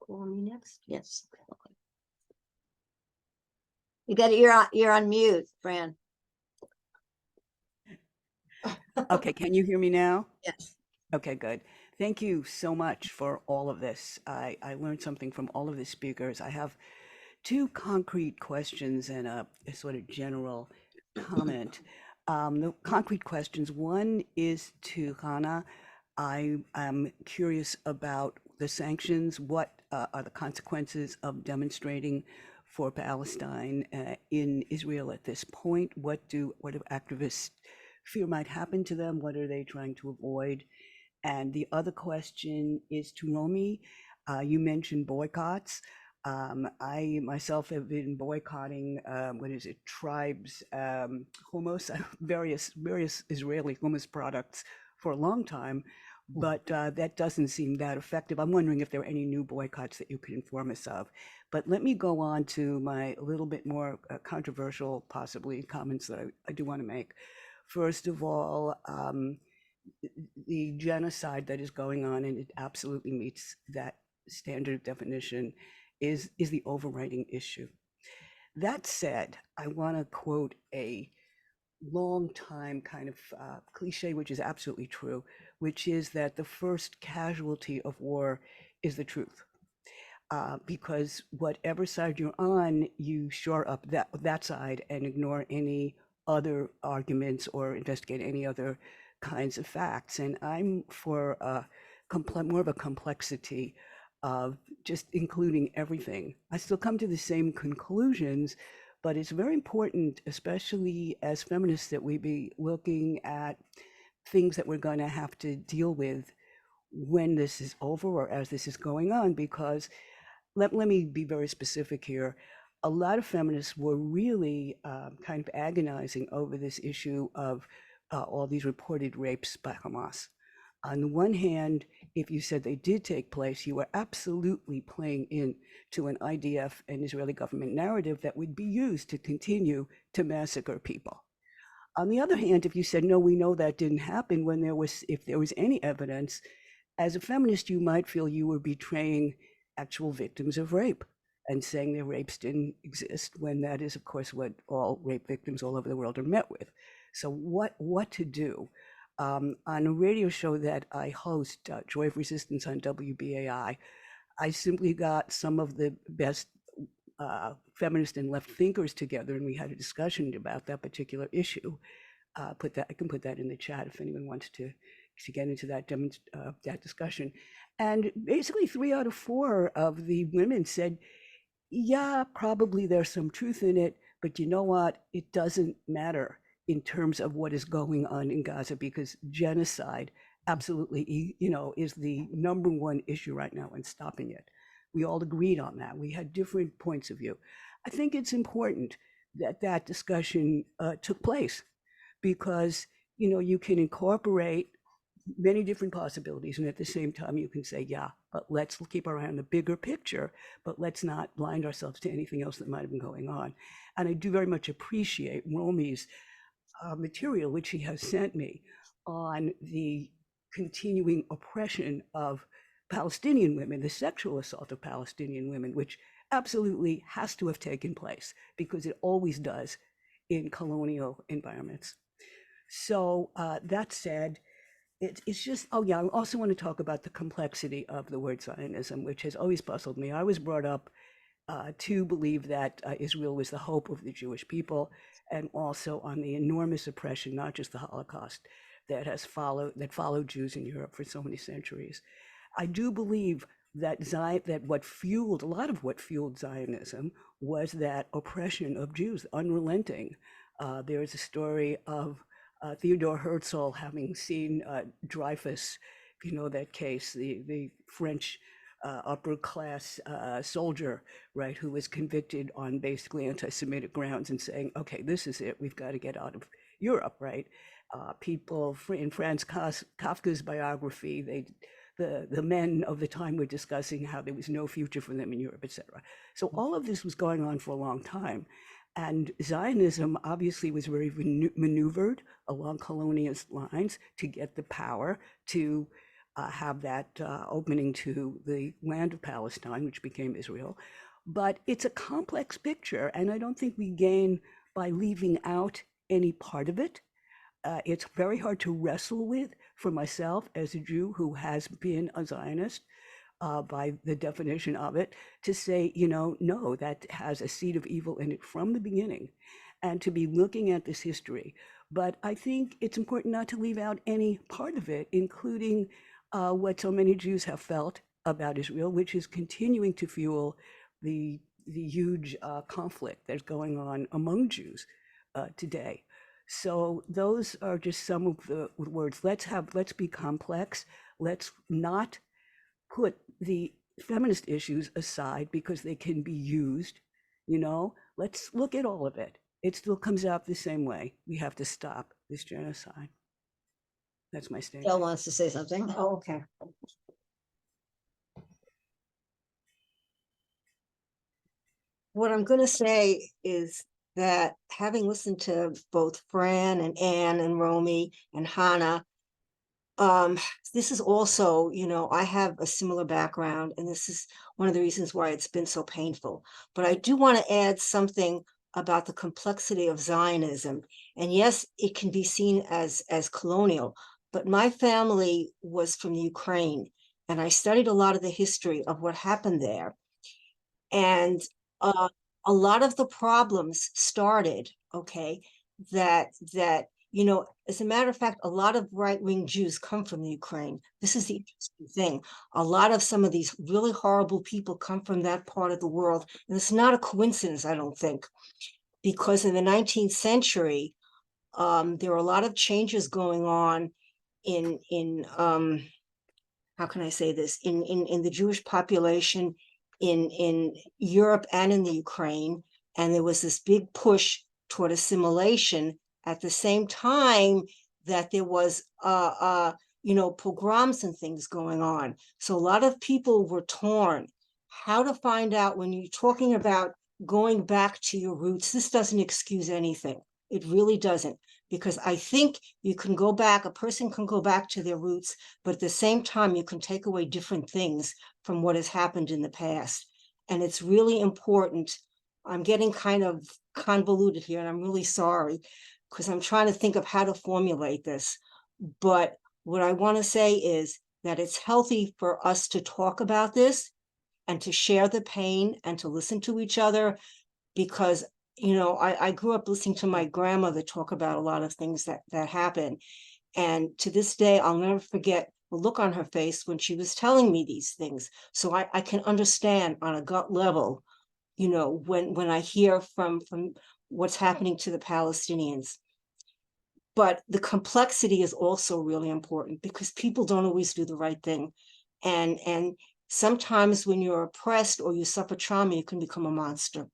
Call me next? Yes. Okay. You got it, you're on mute, Fran. Okay, can you hear me now? Yes. Okay, good. Thank you so much for all of this. I learned something from all of the speakers. I have two concrete questions and a sort of general comment. The concrete questions, one is to Hannah. I am curious about the sanctions. What are the consequences of demonstrating for Palestine in Israel at this point? What do activists fear might happen to them? What are they trying to avoid? And the other question is to Romy. You mentioned boycotts. I myself have been boycotting, tribes, hummus, various Israeli hummus products for a long time, but that doesn't seem that effective. I'm wondering if there are any new boycotts that you could inform us of. But let me go on to my a little bit more controversial, possibly, comments that I do want to make. First of all, the genocide that is going on, and it absolutely meets that standard definition, is the overriding issue. That said, I want to quote a long time kind of cliche, which is absolutely true, which is that the first casualty of war is the truth. Because whatever side you're on, you shore up that side and ignore any other arguments or investigate any other kinds of facts. And I'm for more of a complexity of just including everything. I still come to the same conclusions, but it's very important, especially as feminists, that we be looking at things that we're going to have to deal with when this is over or as this is going on, because let me be very specific here. A lot of feminists were really kind of agonizing over this issue of all these reported rapes by Hamas. On the one hand, if you said they did take place, you were absolutely playing into an IDF and Israeli government narrative that would be used to continue to massacre people. On the other hand, if you said, no, we know that didn't happen, if there was any evidence, as a feminist, you might feel you were betraying actual victims of rape. and saying their rapes didn't exist, when that is, of course, what all rape victims all over the world are met with. So what to do? On a radio show that I host, Joy of Resistance on WBAI, I simply got some of the best feminist and left thinkers together, and we had a discussion about that particular issue. I can put that in the chat if anyone wants to get into that that discussion. And basically 3 out of 4 of the women said, yeah, probably there's some truth in it, but you know what? It doesn't matter in terms of what is going on in Gaza, because genocide absolutely, is the #1 issue right now, and stopping it. We all agreed on that. We had different points of view. I think it's important that that discussion took place, because, you can incorporate many different possibilities, and at the same time you can say, yeah, but let's keep our eye on the bigger picture, but let's not blind ourselves to anything else that might have been going on. And I do very much appreciate Romi's material, which he has sent me, on the continuing oppression of Palestinian women, the sexual assault of Palestinian women, which absolutely has to have taken place, because it always does in colonial environments. So that said, it's just, oh yeah, I also want to talk about the complexity of the word Zionism, which has always puzzled me. I was brought up to believe that Israel was the hope of the Jewish people, and also on the enormous oppression, not just the Holocaust, that followed Jews in Europe for so many centuries. I do believe that a lot of what fueled Zionism was that oppression of Jews, unrelenting. There is a story of Theodore Herzl having seen Dreyfus, if you know that case, the French upper class soldier, right, who was convicted on basically anti-Semitic grounds, and saying, okay, this is it, we've got to get out of Europe, right? People in Franz Kafka's biography, the men of the time were discussing how there was no future for them in Europe, etc. So all of this was going on for a long time. And Zionism obviously was very maneuvered along colonialist lines to get the power to have that opening to the land of Palestine, which became Israel. But it's a complex picture, and I don't think we gain by leaving out any part of it. It's very hard to wrestle with for myself as a Jew who has been a Zionist, by the definition of it, to say, no, that has a seed of evil in it from the beginning, and to be looking at this history. But I think it's important not to leave out any part of it, including what so many Jews have felt about Israel, which is continuing to fuel the huge conflict that's going on among Jews today. So those are just some of the words. Let's be complex. Let's not put the feminist issues aside because they can be used. Let's look at all of it. It still comes out the same way. We have to stop this genocide. That's my statement. Jill wants to say something. Oh, okay. What I'm going to say is that, having listened to both Fran and Anne and Romy and Hannah, this is also, I have a similar background, and this is one of the reasons why it's been so painful. But I do want to add something about the complexity of Zionism. And yes, it can be seen as colonial, but my family was from Ukraine, and I studied a lot of the history of what happened there. And a lot of the problems started, okay, that as a matter of fact, a lot of right-wing Jews come from the Ukraine. This is the interesting thing. A lot of some of these really horrible people come from that part of the world. And it's not a coincidence, I don't think, because in the 19th century, there were a lot of changes going on in how can I say this, in the Jewish population in Europe and in the Ukraine. And there was this big push toward assimilation at the same time that there was pogroms and things going on. So a lot of people were torn. How to find out when you're talking about going back to your roots, this doesn't excuse anything. It really doesn't, because I think you can go back, a person can go back to their roots, but at the same time, you can take away different things from what has happened in the past. And it's really important. I'm getting kind of convoluted here, and I'm really sorry, because I'm trying to think of how to formulate this. But what I want to say is that it's healthy for us to talk about this and to share the pain and to listen to each other, because I grew up listening to my grandmother talk about a lot of things that happen. And to this day, I'll never forget the look on her face when she was telling me these things. So I can understand on a gut level, when I hear from what's happening to the Palestinians. But the complexity is also really important, because people don't always do the right thing. And sometimes when you're oppressed or you suffer trauma, you can become a monster.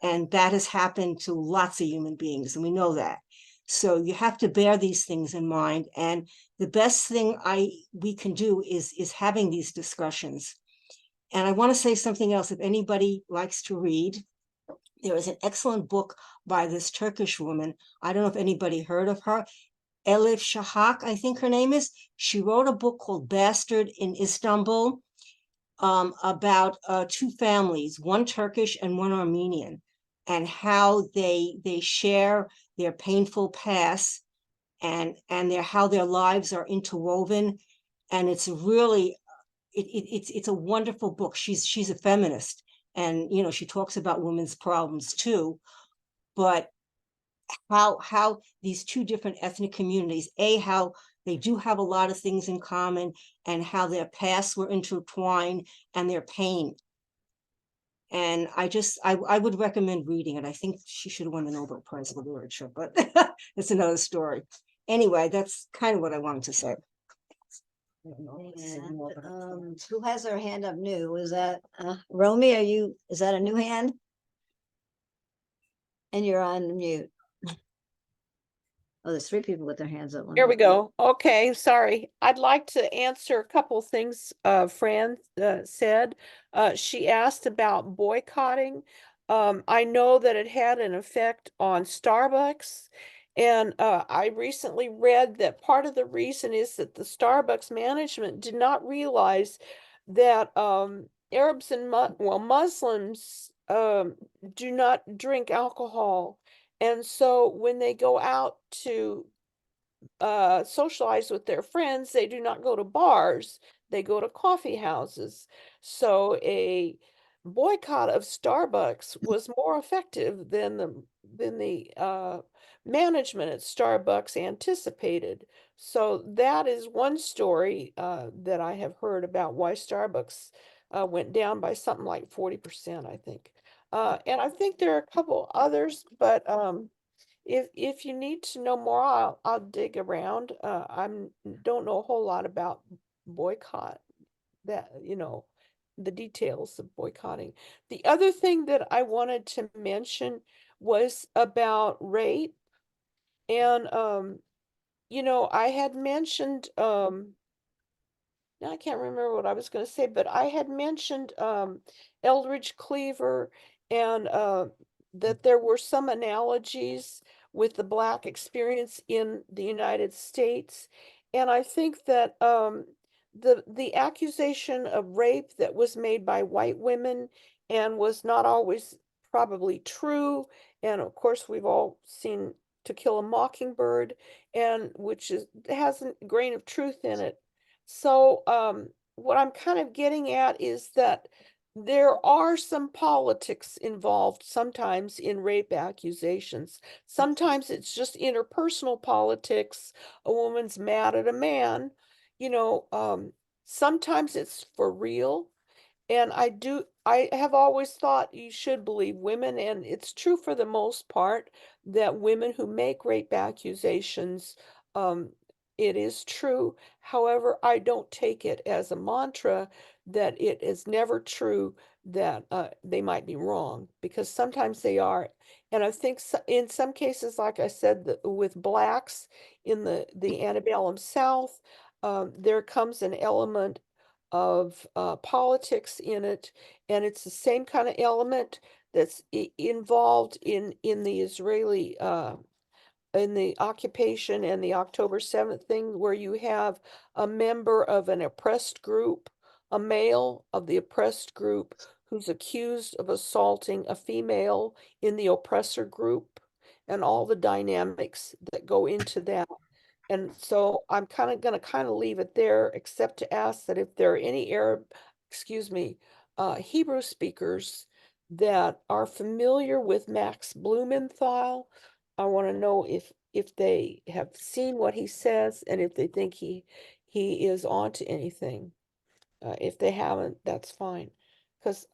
And that has happened to lots of human beings, and we know that. So you have to bear these things in mind. And the best thing we can do is having these discussions. And I want to say something else. If anybody likes to read, there is an excellent book by this Turkish woman. I don't know if anybody heard of her. Elif Shahak, I think her name is. She wrote a book called Bastard in Istanbul, about two families, one Turkish and one Armenian, and how they share their painful past and how their lives are interwoven. And it's really it's a wonderful book. She's a feminist, and she talks about women's problems too, but how these two different ethnic communities, how they do have a lot of things in common, and how their pasts were intertwined and their pain. And I would recommend reading it. I think she should have won the Nobel Prize for Literature, but it's another story. Anyway, that's kind of what I wanted to say. And who has their hand up new? Is that Romy? Is that a new hand? And you're on mute. Oh, there's three people with their hands up. Here we go. Okay, sorry. I'd like to answer a couple things Fran said. She asked about boycotting. I know that it had an effect on Starbucks. And I recently read that part of the reason is that the Starbucks management did not realize that Arabs and Muslims do not drink alcohol. And so when they go out to socialize with their friends, they do not go to bars, they go to coffee houses. So a boycott of Starbucks was more effective than the management at Starbucks anticipated. So that is one story that I have heard about why Starbucks went down by something like 40%, I think. And I think there are a couple others, but if you need to know more, I'll dig around. Don't know a whole lot about boycott, that the details of boycotting. The other thing that I wanted to mention was about rape, and I had mentioned now I can't remember what I was going to say, but I had mentioned Eldridge Cleaver, and that there were some analogies with the Black experience in the United States. And I think that the accusation of rape that was made by white women and was not always probably true, and of course we've all seen To Kill a Mockingbird, and which has a grain of truth in it. So what I'm kind of getting at is that there are some politics involved sometimes in rape accusations. Sometimes it's just interpersonal politics. A woman's mad at a man, you know, sometimes it's for real. And I have always thought you should believe women, and it's true for the most part that women who make rape accusations, um, it is true. However, I don't take it as a mantra that it is never true, that they might be wrong, because sometimes they are. And I think in some cases, like I said, with Blacks in the antebellum South, there comes an element of politics in it, and it's the same kind of element that's involved in the Israeli in the occupation and the October 7th thing, where you have a member of an oppressed group, a male of the oppressed group, who's accused of assaulting a female in the oppressor group and all the dynamics that go into that. And so I'm going to leave it there, except to ask that if there are any Hebrew speakers that are familiar with Max Blumenthal. I want to know if they have seen what he says and if they think he is onto anything. If they haven't, that's fine. Because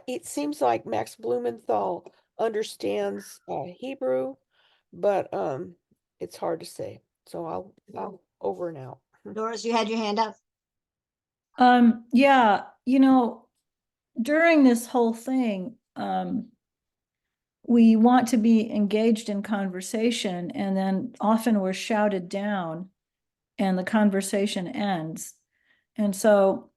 it seems like Max Blumenthal understands Hebrew, but it's hard to say. So I'll over and out. Doris, you had your hand up. Yeah, during this whole thing, we want to be engaged in conversation, and then often we're shouted down and the conversation ends. And so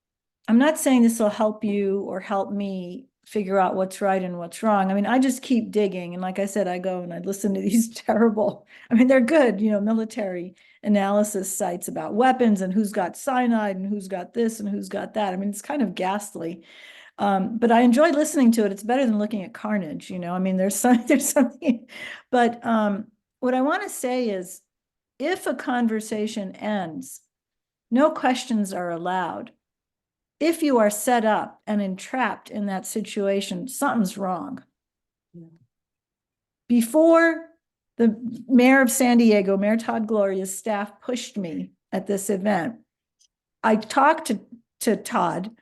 I'm not saying this will help you or help me figure out what's right and what's wrong. I mean, I just keep digging. And like I said, I go and I listen to these terrible, I mean, they're good, military analysis sites about weapons and who's got cyanide and who's got this and who's got that. I mean, it's kind of ghastly. But I enjoy listening to it. It's better than looking at carnage, I mean, there's something, but what I want to say is, if a conversation ends, no questions are allowed. If you are set up and entrapped in that situation, something's wrong. Before the mayor of San Diego, Mayor Todd Gloria's staff pushed me at this event, I talked to Todd.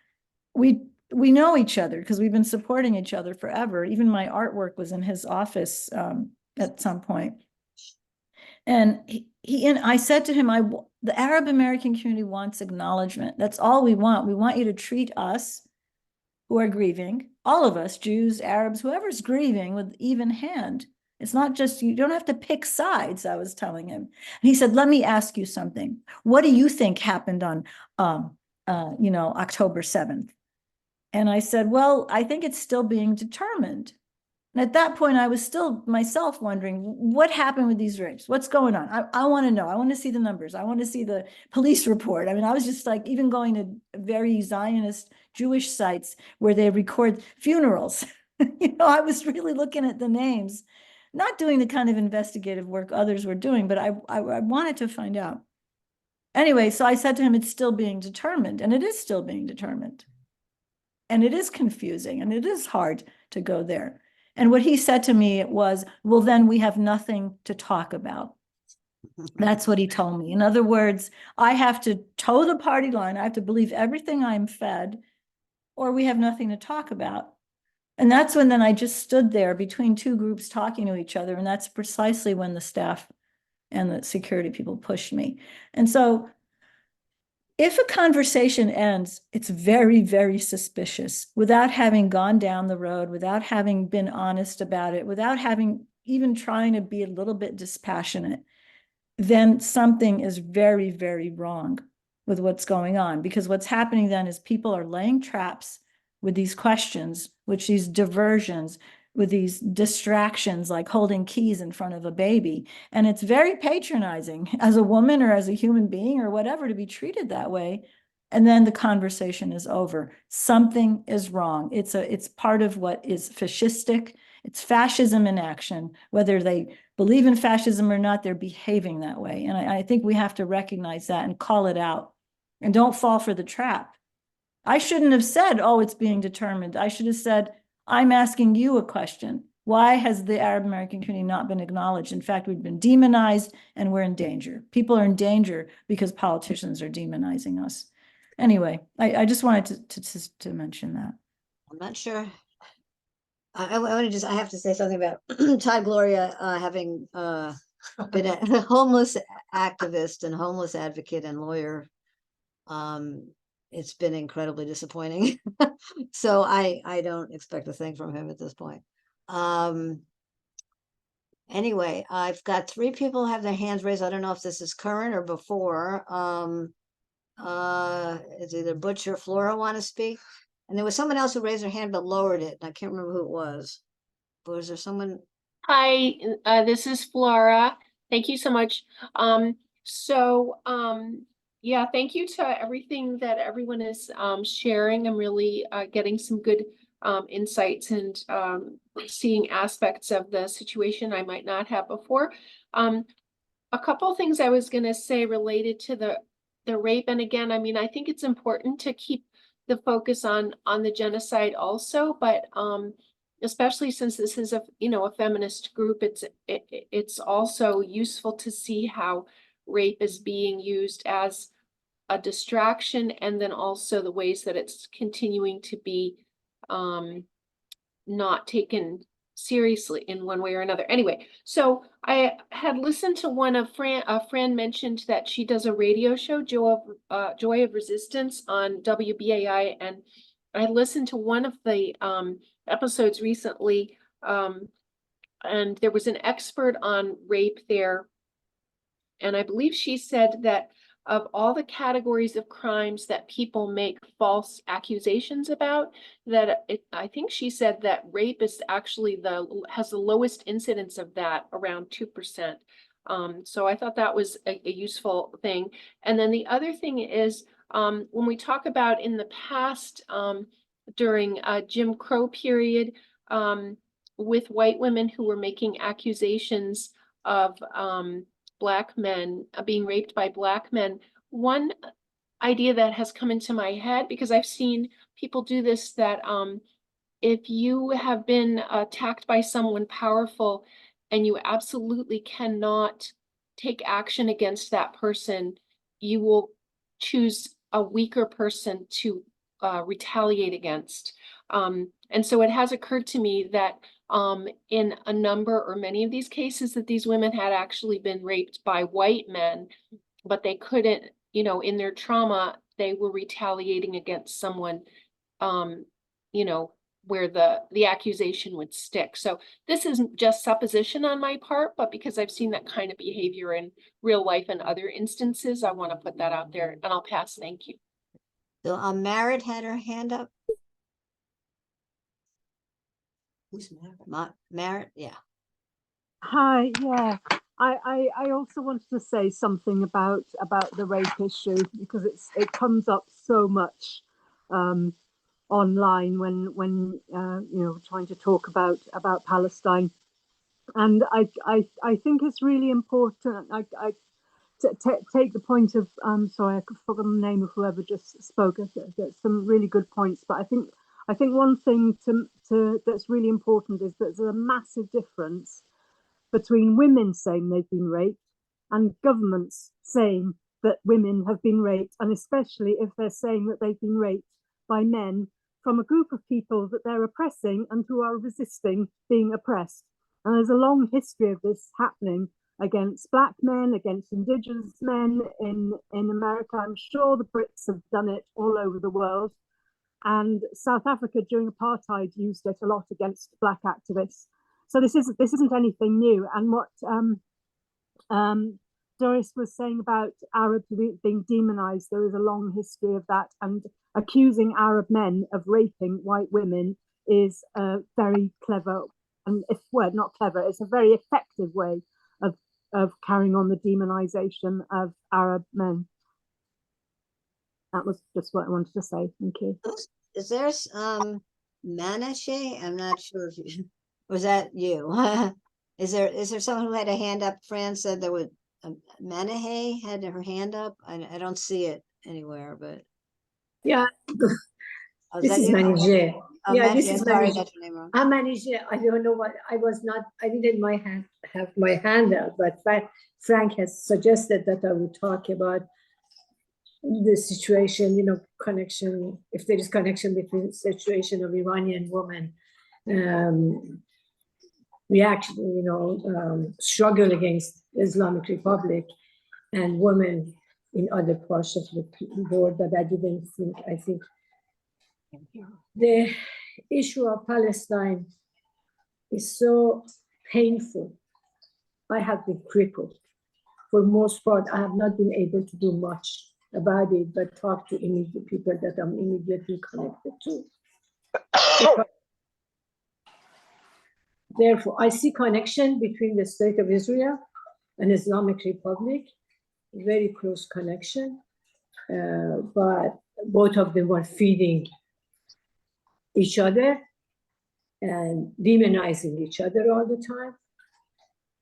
We know each other because we've been supporting each other forever. Even my artwork was in his office at some point. And I said to him, the Arab American community wants acknowledgement. That's all we want. We want you to treat us who are grieving, all of us, Jews, Arabs, whoever's grieving, with even hand. It's not just, you don't have to pick sides, I was telling him. And he said, let me ask you something. What do you think happened on, October 7th? And I said, well, I think it's still being determined. And at that point, I was still myself wondering, what happened with these rapes? What's going on? I want to know. I want to see the numbers. I want to see the police report. I mean, I was just like, even going to very Zionist Jewish sites where they record funerals. I was really looking at the names, not doing the kind of investigative work others were doing, but I wanted to find out. Anyway, so I said to him, it's still being determined, and it is still being determined. And it is confusing, and it is hard to go there. And what he said to me was, well, then we have nothing to talk about. That's what he told me. In other words, I have to toe the party line. I have to believe everything I'm fed, or we have nothing to talk about. And that's when then I just stood there between two groups talking to each other. And that's precisely when the staff and the security people pushed me. And so if a conversation ends, it's very, very suspicious without having gone down the road, without having been honest about it, without having even trying to be a little bit dispassionate, then something is very, very wrong with what's going on. Because what's happening then is people are laying traps with these questions, with these diversions, with these distractions, like holding keys in front of a baby. And it's very patronizing as a woman or as a human being or whatever to be treated that way. And then the conversation is over. Something is wrong. It's part of what is fascistic. It's fascism in action. Whether they believe in fascism or not, they're behaving that way. And I think we have to recognize that and call it out. And don't fall for the trap. I shouldn't have said, oh, it's being determined. I should have said, I'm asking you a question. Why has the Arab American community not been acknowledged? In fact, we've been demonized and we're in danger. People are in danger because politicians are demonizing us. Anyway, I just wanted to mention that. I'm not sure. I have to say something about Todd Gloria having been a homeless activist and homeless advocate and lawyer. It's been incredibly disappointing. So I don't expect a thing from him at this point. Anyway, I've got 3 people have their hands raised. I don't know if this is current or before. It's either Butch or Flora want to speak. And there was someone else who raised their hand but lowered it. And I can't remember who it was. But was there someone? Hi, this is Flora. Thank you so much. Yeah, thank you to everything that everyone is sharing. I'm really getting some good insights and seeing aspects of the situation I might not have before. A couple of things I was going to say related to the rape, and again, I mean, I think it's important to keep the focus on the genocide also, but especially since this is a feminist group, it's also useful to see how rape is being used as a distraction, and then also the ways that it's continuing to be not taken seriously in one way or another. Anyway, so I had listened to a friend mentioned that she does a radio show, Joy of Resistance, on WBAI, and I listened to one of the episodes recently, and there was an expert on rape there, and I believe she said that of all the categories of crimes that people make false accusations about, I think she said that rape is actually has the lowest incidence of that, around 2%. So I thought that was a useful thing. And then the other thing is, when we talk about in the past, during Jim Crow period, with white women who were making accusations of Black men being raped by Black men, one idea that has come into my head, because I've seen people do this, that if you have been attacked by someone powerful and you absolutely cannot take action against that person, you will choose a weaker person to retaliate against. And so it has occurred to me that in a number or many of these cases, that these women had actually been raped by white men, but they couldn't, in their trauma, they were retaliating against someone, where the accusation would stick. So this isn't just supposition on my part, but because I've seen that kind of behavior in real life and other instances, I want to put that out there, and I'll pass. Thank you. So Marit had her hand up. Who's Marit? Marit, yeah. Hi, yeah. I also wanted to say something about the rape issue, because it comes up so much online when trying to talk about Palestine, and I think it's really important. I take the point of sorry, I forgot the name of whoever just spoke. There's some really good points, but I think one thing that's really important is that there's a massive difference between women saying they've been raped and governments saying that women have been raped, and especially if they're saying that they've been raped by men from a group of people that they're oppressing and who are resisting being oppressed. And there's a long history of this happening against Black men, against Indigenous men in America. I'm sure the Brits have done it all over the world. And South Africa during apartheid used it a lot against Black activists. So this isn't anything new. And what Doris was saying about Arabs being demonized, there is a long history of that. And accusing Arab men of raping white women is a very clever, and not clever, it's a very effective way of carrying on the demonization of Arab men. That was just what I wanted to say. Thank you. Is there Manache? I'm not sure if you, was that you? Is there someone who had a hand up? Fran said there was Manahe had her hand up. I don't see it anywhere, but yeah. oh, This is Manager. Oh, Yeah, this Manache. is Sorry, Manager. that's your name wrong. I'm Manager. I don't know what I didn't have my hand up, but Frank has suggested that I would talk about the situation, connection, if there is connection between the situation of Iranian women reaction, struggle against Islamic Republic and women in other parts of the world, but I think the issue of Palestine is so painful. I have been crippled. For most part, I have not been able to do much about it, but talk to immediate people that I'm immediately connected to. Therefore, I see connection between the State of Israel and Islamic Republic, very close connection. but both of them were feeding each other and demonizing each other all the time.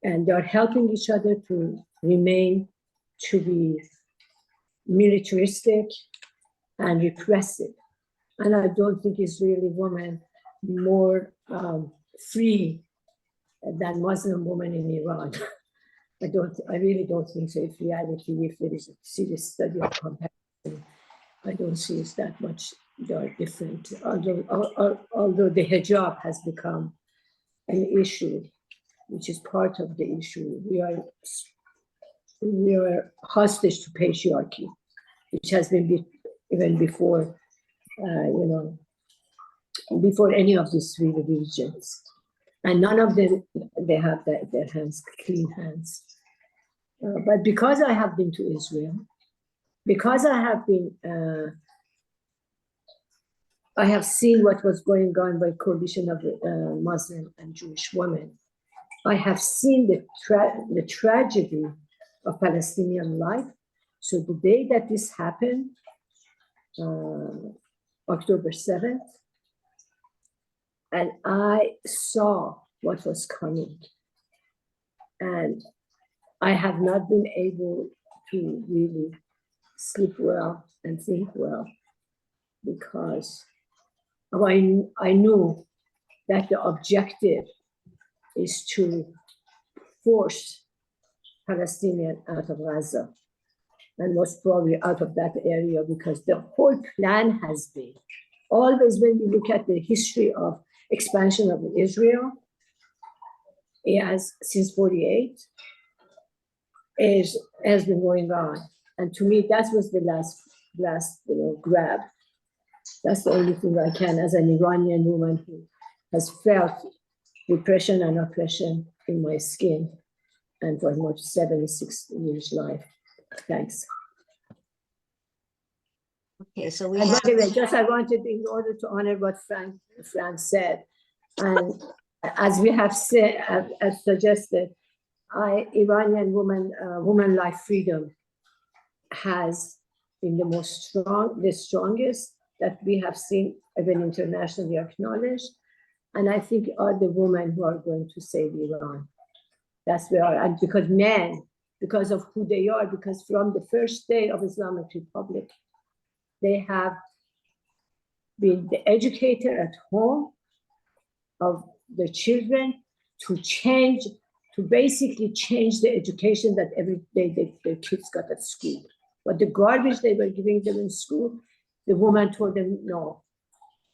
And they're helping each other to remain to be militaristic and repressive. And I don't think Israeli women more free than Muslim women in Iran. I really don't think so. If reality, if there is a serious study of comparison, I don't see it's that much different. Although the hijab has become an issue, which is part of the issue. We are hostage to patriarchy, which has been even before, before any of these three religions. And none of them, they have their hands, clean hands. But because I have been to Israel, because I have been, I have seen what was going on by coalition of Muslim and Jewish women. I have seen the tragedy of Palestinian life. So the day that this happened, October 7th, and I saw what was coming. And I have not been able to really sleep well and think well because I knew that the objective is to force Palestinians out of Gaza and most probably out of that area, because the whole plan has been, always when we look at the history of expansion of Israel, it has, since 48, has been going on. And to me, that was the last grab. That's the only thing I can, as an Iranian woman who has felt repression and oppression in my skin and for almost 76 years life. Thanks. Okay, so we And have, by the way, just I wanted, in order to honor what Frank said, and as we have said, as suggested, Iranian woman life freedom has been the strongest that we have seen, even internationally acknowledged. And I think are the women who are going to save Iran. That's where, and because men, because of who they are, because from the first day of Islamic Republic, they have been the educator at home of the children to basically change the education that every day their kids got at school. But the garbage they were giving them in school, the woman told them no,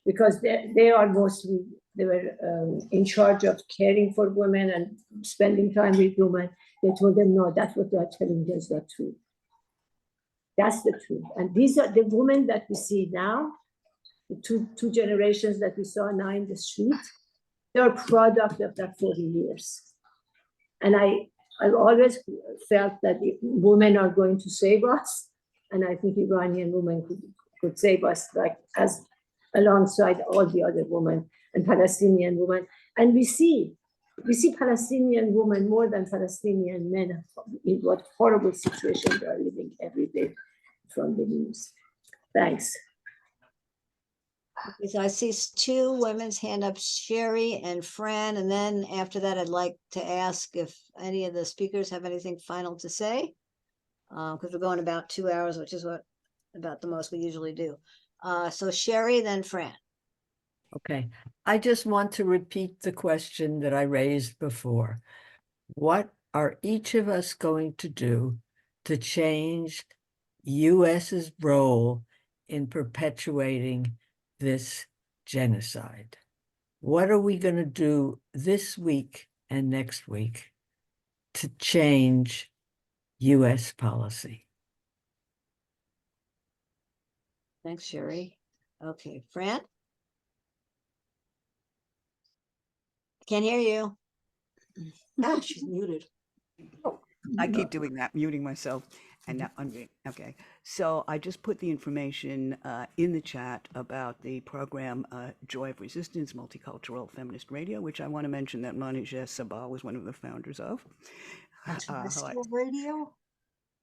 because they are mostly, they were in charge of caring for women and spending time with women. They told them no, that's what they are telling us, not true. That's the truth. And these are the women that we see now, the two generations that we saw now in the street. They're a product of that 40 years. And I've always felt that women are going to save us. And I think Iranian women could save us, like as alongside all the other women and Palestinian women. And we see Palestinian women more than Palestinian men in what horrible situation they are living every day from the news. Thanks. because I see two women's hand up, Sherry and Fran, and then after that, I'd like to ask if any of the speakers have anything final to say, because we're going about 2 hours, which is about the most we usually do. So Sherry, then Fran. Okay, I just want to repeat the question that I raised before. What are each of us going to do to change US's role in perpetuating this genocide? What are we going to do this week and next week to change US policy? Thanks, Sherry. Okay, Fran? Can't hear you. Ah, she's muted. I keep doing that, muting myself and now unmuting. Okay, so I just put the information in the chat about the program Joy of Resistance, Multicultural Feminist Radio, which I want to mention that Manijeh Sabah was one of the founders of. Terrestrial radio?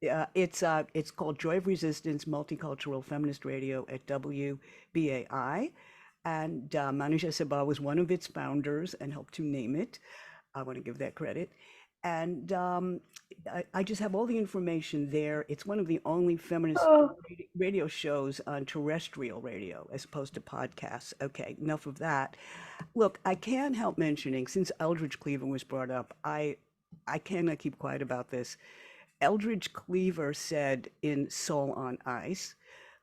It's called Joy of Resistance, Multicultural Feminist Radio at WBAI. And Manoucha Sabbah was one of its founders and helped to name it. I want to give that credit. And I just have all the information there. It's one of the only feminist radio shows on terrestrial radio as opposed to podcasts. Okay, enough of that. Look, I can't help mentioning, since Eldridge Cleaver was brought up, I cannot keep quiet about this. Eldridge Cleaver said in Soul on Ice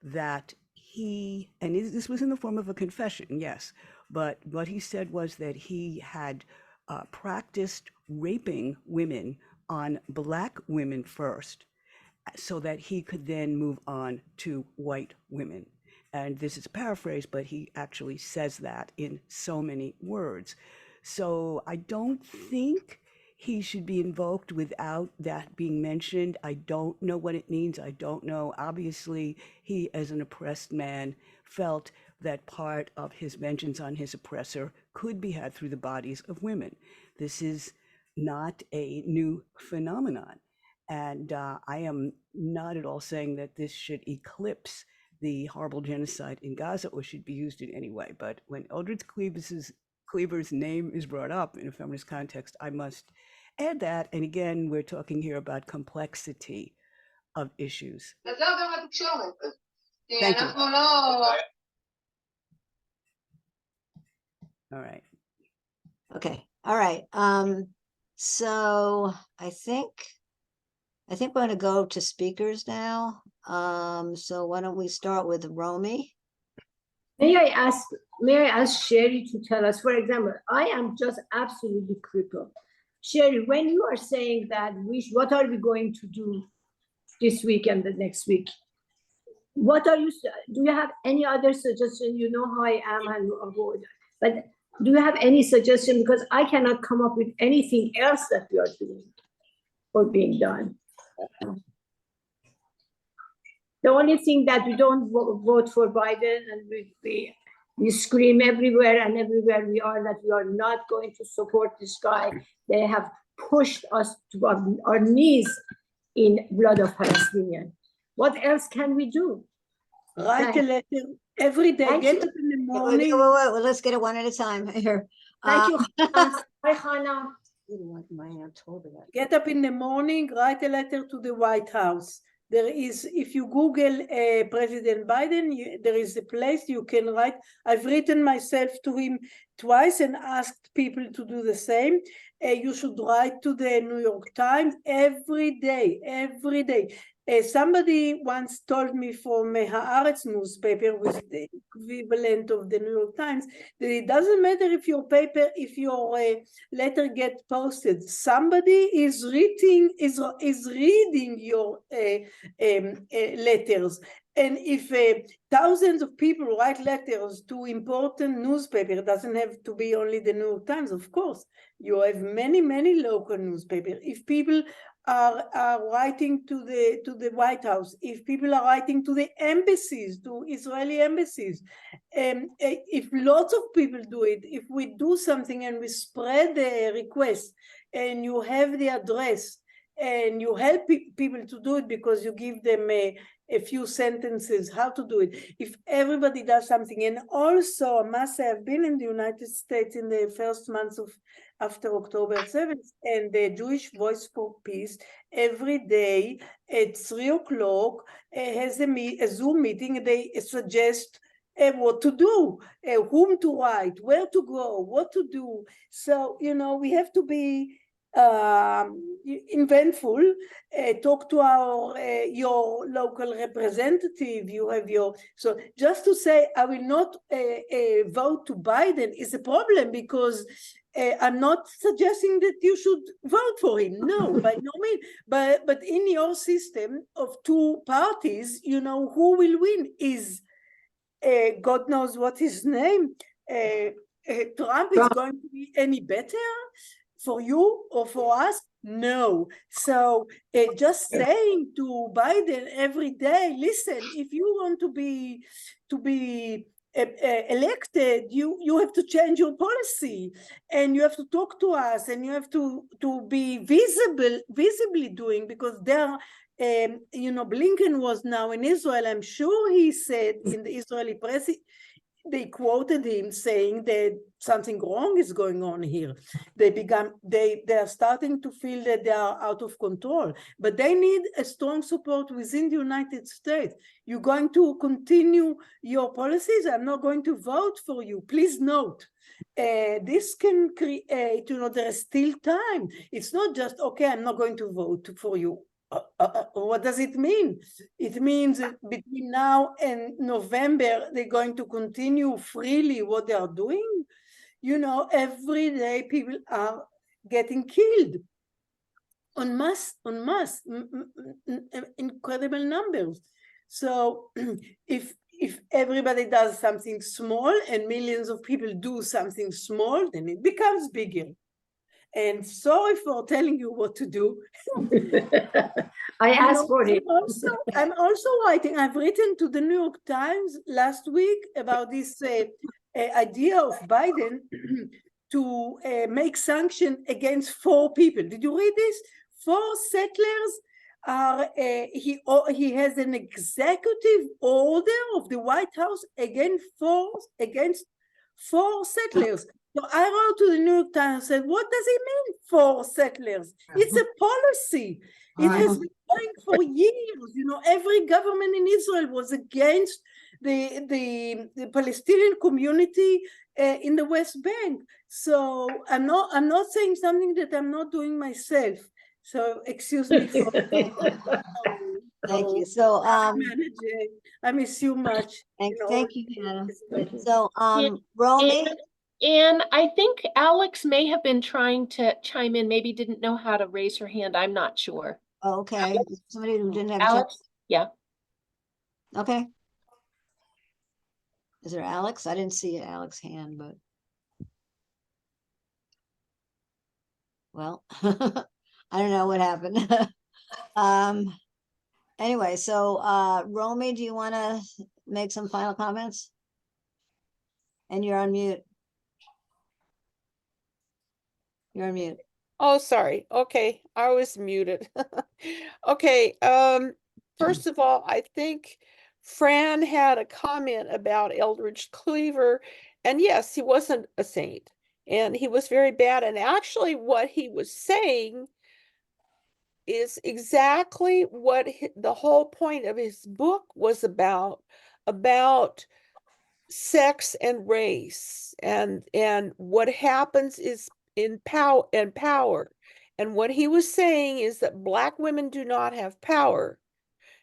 that and this was in the form of a confession, yes, but what he said was that he had practiced raping women on Black women first so that he could then move on to white women. And this is a paraphrase, but he actually says that in so many words. So I don't think he should be invoked without that being mentioned. I don't know what it means. I don't know. Obviously, he, as an oppressed man, felt that part of his vengeance on his oppressor could be had through the bodies of women. This is not a new phenomenon. And I am not at all saying that this should eclipse the horrible genocide in Gaza or should be used in any way. But when Eldridge Cleaver's name is brought up in a feminist context, I must add that. And again, we're talking here about complexity of issues. Thank you. All right. Okay. All right. So I think we're going to go to speakers now. So why don't we start with Romy? May I ask Sherry to tell us, for example, I am just absolutely crippled. Sherry, when you are saying that what are we going to do this week and the next week? Do you have any other suggestion? You know how I am and avoid, but do you have any suggestion? Because I cannot come up with anything else that we are doing or being done. The only thing that we don't vote for Biden, and we scream everywhere and everywhere we are that we are not going to support this guy. They have pushed us to our knees in blood of Palestinians. What else can we do? Write a letter every day. Thank Get you. up in the morning. Wait, let's get it one at a time here. Thank you. Hi, Hannah. Get up in the morning, write a letter to the White House. There is, if you Google President Biden, there is a place you can write. I've written myself to him twice and asked people to do the same. You should write to the New York Times every day, every day. Somebody once told me from Haaretz newspaper, with the equivalent of the New York Times, that it doesn't matter if your letter get posted. Somebody is reading your letters. And if thousands of people write letters to important newspaper, it doesn't have to be only the New York Times, of course. You have many, many local newspapers. If people are writing to the White House, if people are writing to the embassies, to Israeli embassies, if lots of people do it, if we do something and we spread the request and you have the address and you help people to do it because you give them a few sentences how to do it, if everybody does something. And also, I must say, I've been in the United States in the first months of after October 7th, and the Jewish Voice for Peace every day at 3 o'clock has a Zoom meeting. They suggest what to do, whom to write, where to go, what to do. So, you know, we have to be inventful, talk to your local representative. You have so just to say I will not vote to Biden is a problem, because I'm not suggesting that you should vote for him, no, by no means, but in your system of two parties, you know, who will win is God knows what his name. Trump is going to be any better for you or for us? No. So just saying to Biden every day, listen, if you want to be elected, you have to change your policy, and you have to talk to us, and you have to be visibly doing, because there are Blinken was now in Israel. I'm sure he said in the Israeli press, they quoted him saying that something wrong is going on here. They are starting to feel that they are out of control, but they need a strong support within the United States. You're going to continue your policies? I'm not going to vote for you. Please note, this can create, there is still time. It's not just, okay, I'm not going to vote for you. What does it mean? It means that between now and November, they're going to continue freely what they are doing. Every day people are getting killed en masse, incredible numbers. So if everybody does something small and millions of people do something small, then it becomes bigger. And sorry for telling you what to do. I asked for it. I'm also writing. I've written to the New York Times last week about this idea of Biden to make sanctions against 4 people. Did you read this? 4 settlers are. He has an executive order of the White House against 4 settlers. So I wrote to the New York Times and said, what does it mean, 4 settlers? It's a policy. It has been going for years. Every government in Israel was against the Palestinian community in the West Bank. So I'm not saying something that I'm not doing myself. So excuse me for Thank you. So managing. I miss you much. thank you, Hannah. So Romy. And I think Alex may have been trying to chime in, maybe didn't know how to raise her hand. I'm not sure. Oh, okay. Alex? Somebody who didn't have Alex? Yeah. Okay. Is there Alex? I didn't see Alex's hand, but well, I don't know what happened. Anyway, so Romy, do you want to make some final comments? And you're on mute. You're on mute. Oh, sorry. Okay, I was muted. Okay, first of all, I think Fran had a comment about Eldridge Cleaver, and yes, he wasn't a saint, and he was very bad, and actually what he was saying is exactly what the whole point of his book was about sex and race, and what happens is in power and what he was saying is that Black women do not have power,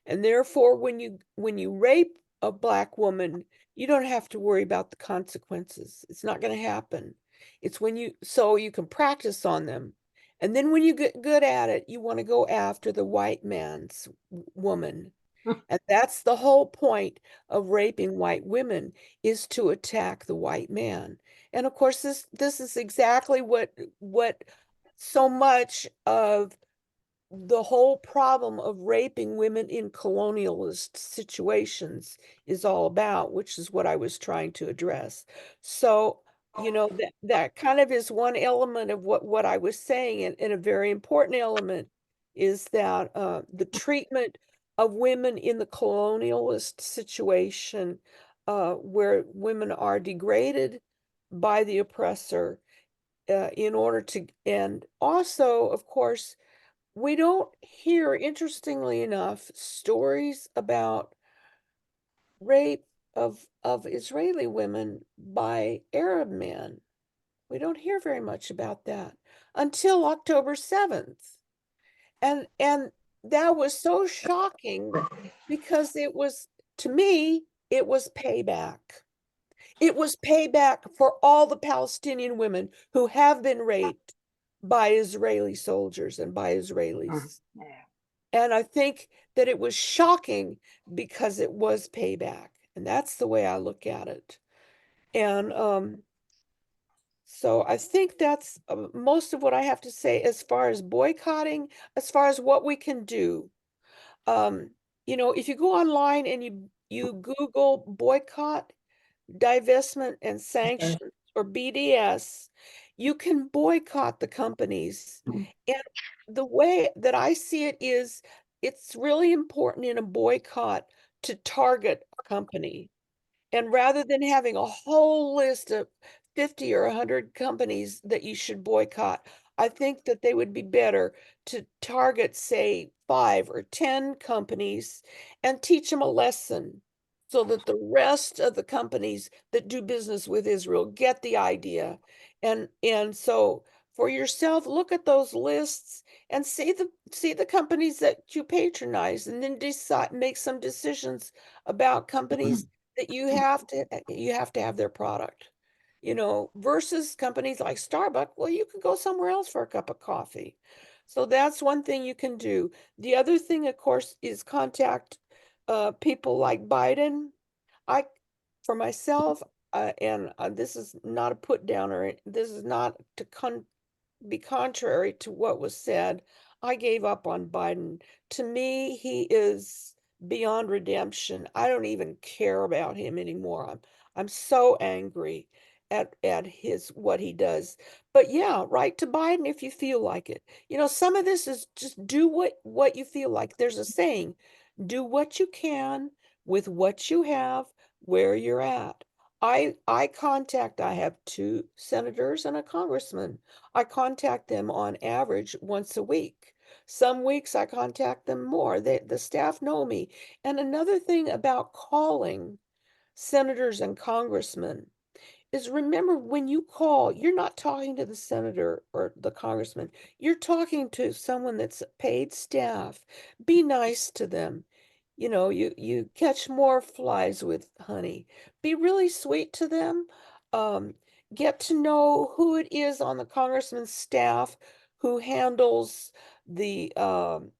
and therefore when you rape a Black woman, you don't have to worry about the consequences. It's not going to happen. It's so you can practice on them, and then when you get good at it, you want to go after the white man's woman. And that's the whole point of raping white women, is to attack the white man. And of course, this is exactly what so much of the whole problem of raping women in colonialist situations is all about, which is what I was trying to address. So, that kind of is one element of what I was saying, and a very important element is that the treatment of women in the colonialist situation, where women are degraded by the oppressor in order to, and also, of course, we don't hear, interestingly enough, stories about rape of Israeli women by Arab men. We don't hear very much about that until October 7th. And that was so shocking because to me, it was payback. It was payback for all the Palestinian women who have been raped by Israeli soldiers and by Israelis. And I think that it was shocking because it was payback. And that's the way I look at it. And so I think that's most of what I have to say as far as boycotting, as far as what we can do. If you go online and you Google boycott, divestment, and sanctions, or BDS, you can boycott the companies. And the way that I see it is it's really important in a boycott to target a company. And rather than having a whole list of 50 or 100 companies that you should boycott, I think that they would be better to target, say, 5 or 10 companies and teach them a lesson so that the rest of the companies that do business with Israel get the idea. And so for yourself, look at those lists and see the companies that you patronize, and then decide, make some decisions about companies that you have to have their product, versus companies like Starbucks. Well, you can go somewhere else for a cup of coffee. So that's one thing you can do. The other thing, of course, is contact people like Biden. For myself, and this is not a put down, or this is not to be contrary to what was said. I gave up on Biden. To me, he is beyond redemption. I don't even care about him anymore. I'm so angry at his what he does. But yeah, write to Biden if you feel like it. Some of this is just do what you feel like. There's a saying, do what you can with what you have where you're at. I have 2 senators and a congressman. I contact them on average once a week. Some weeks I contact them more. The staff know me. And another thing about calling senators and congressmen is, remember, when you call, you're not talking to the senator or the congressman. You're talking to someone that's paid staff. Be nice to them. You catch more flies with honey. Be really sweet to them. Um, get to know who it is on the congressman's staff who handles the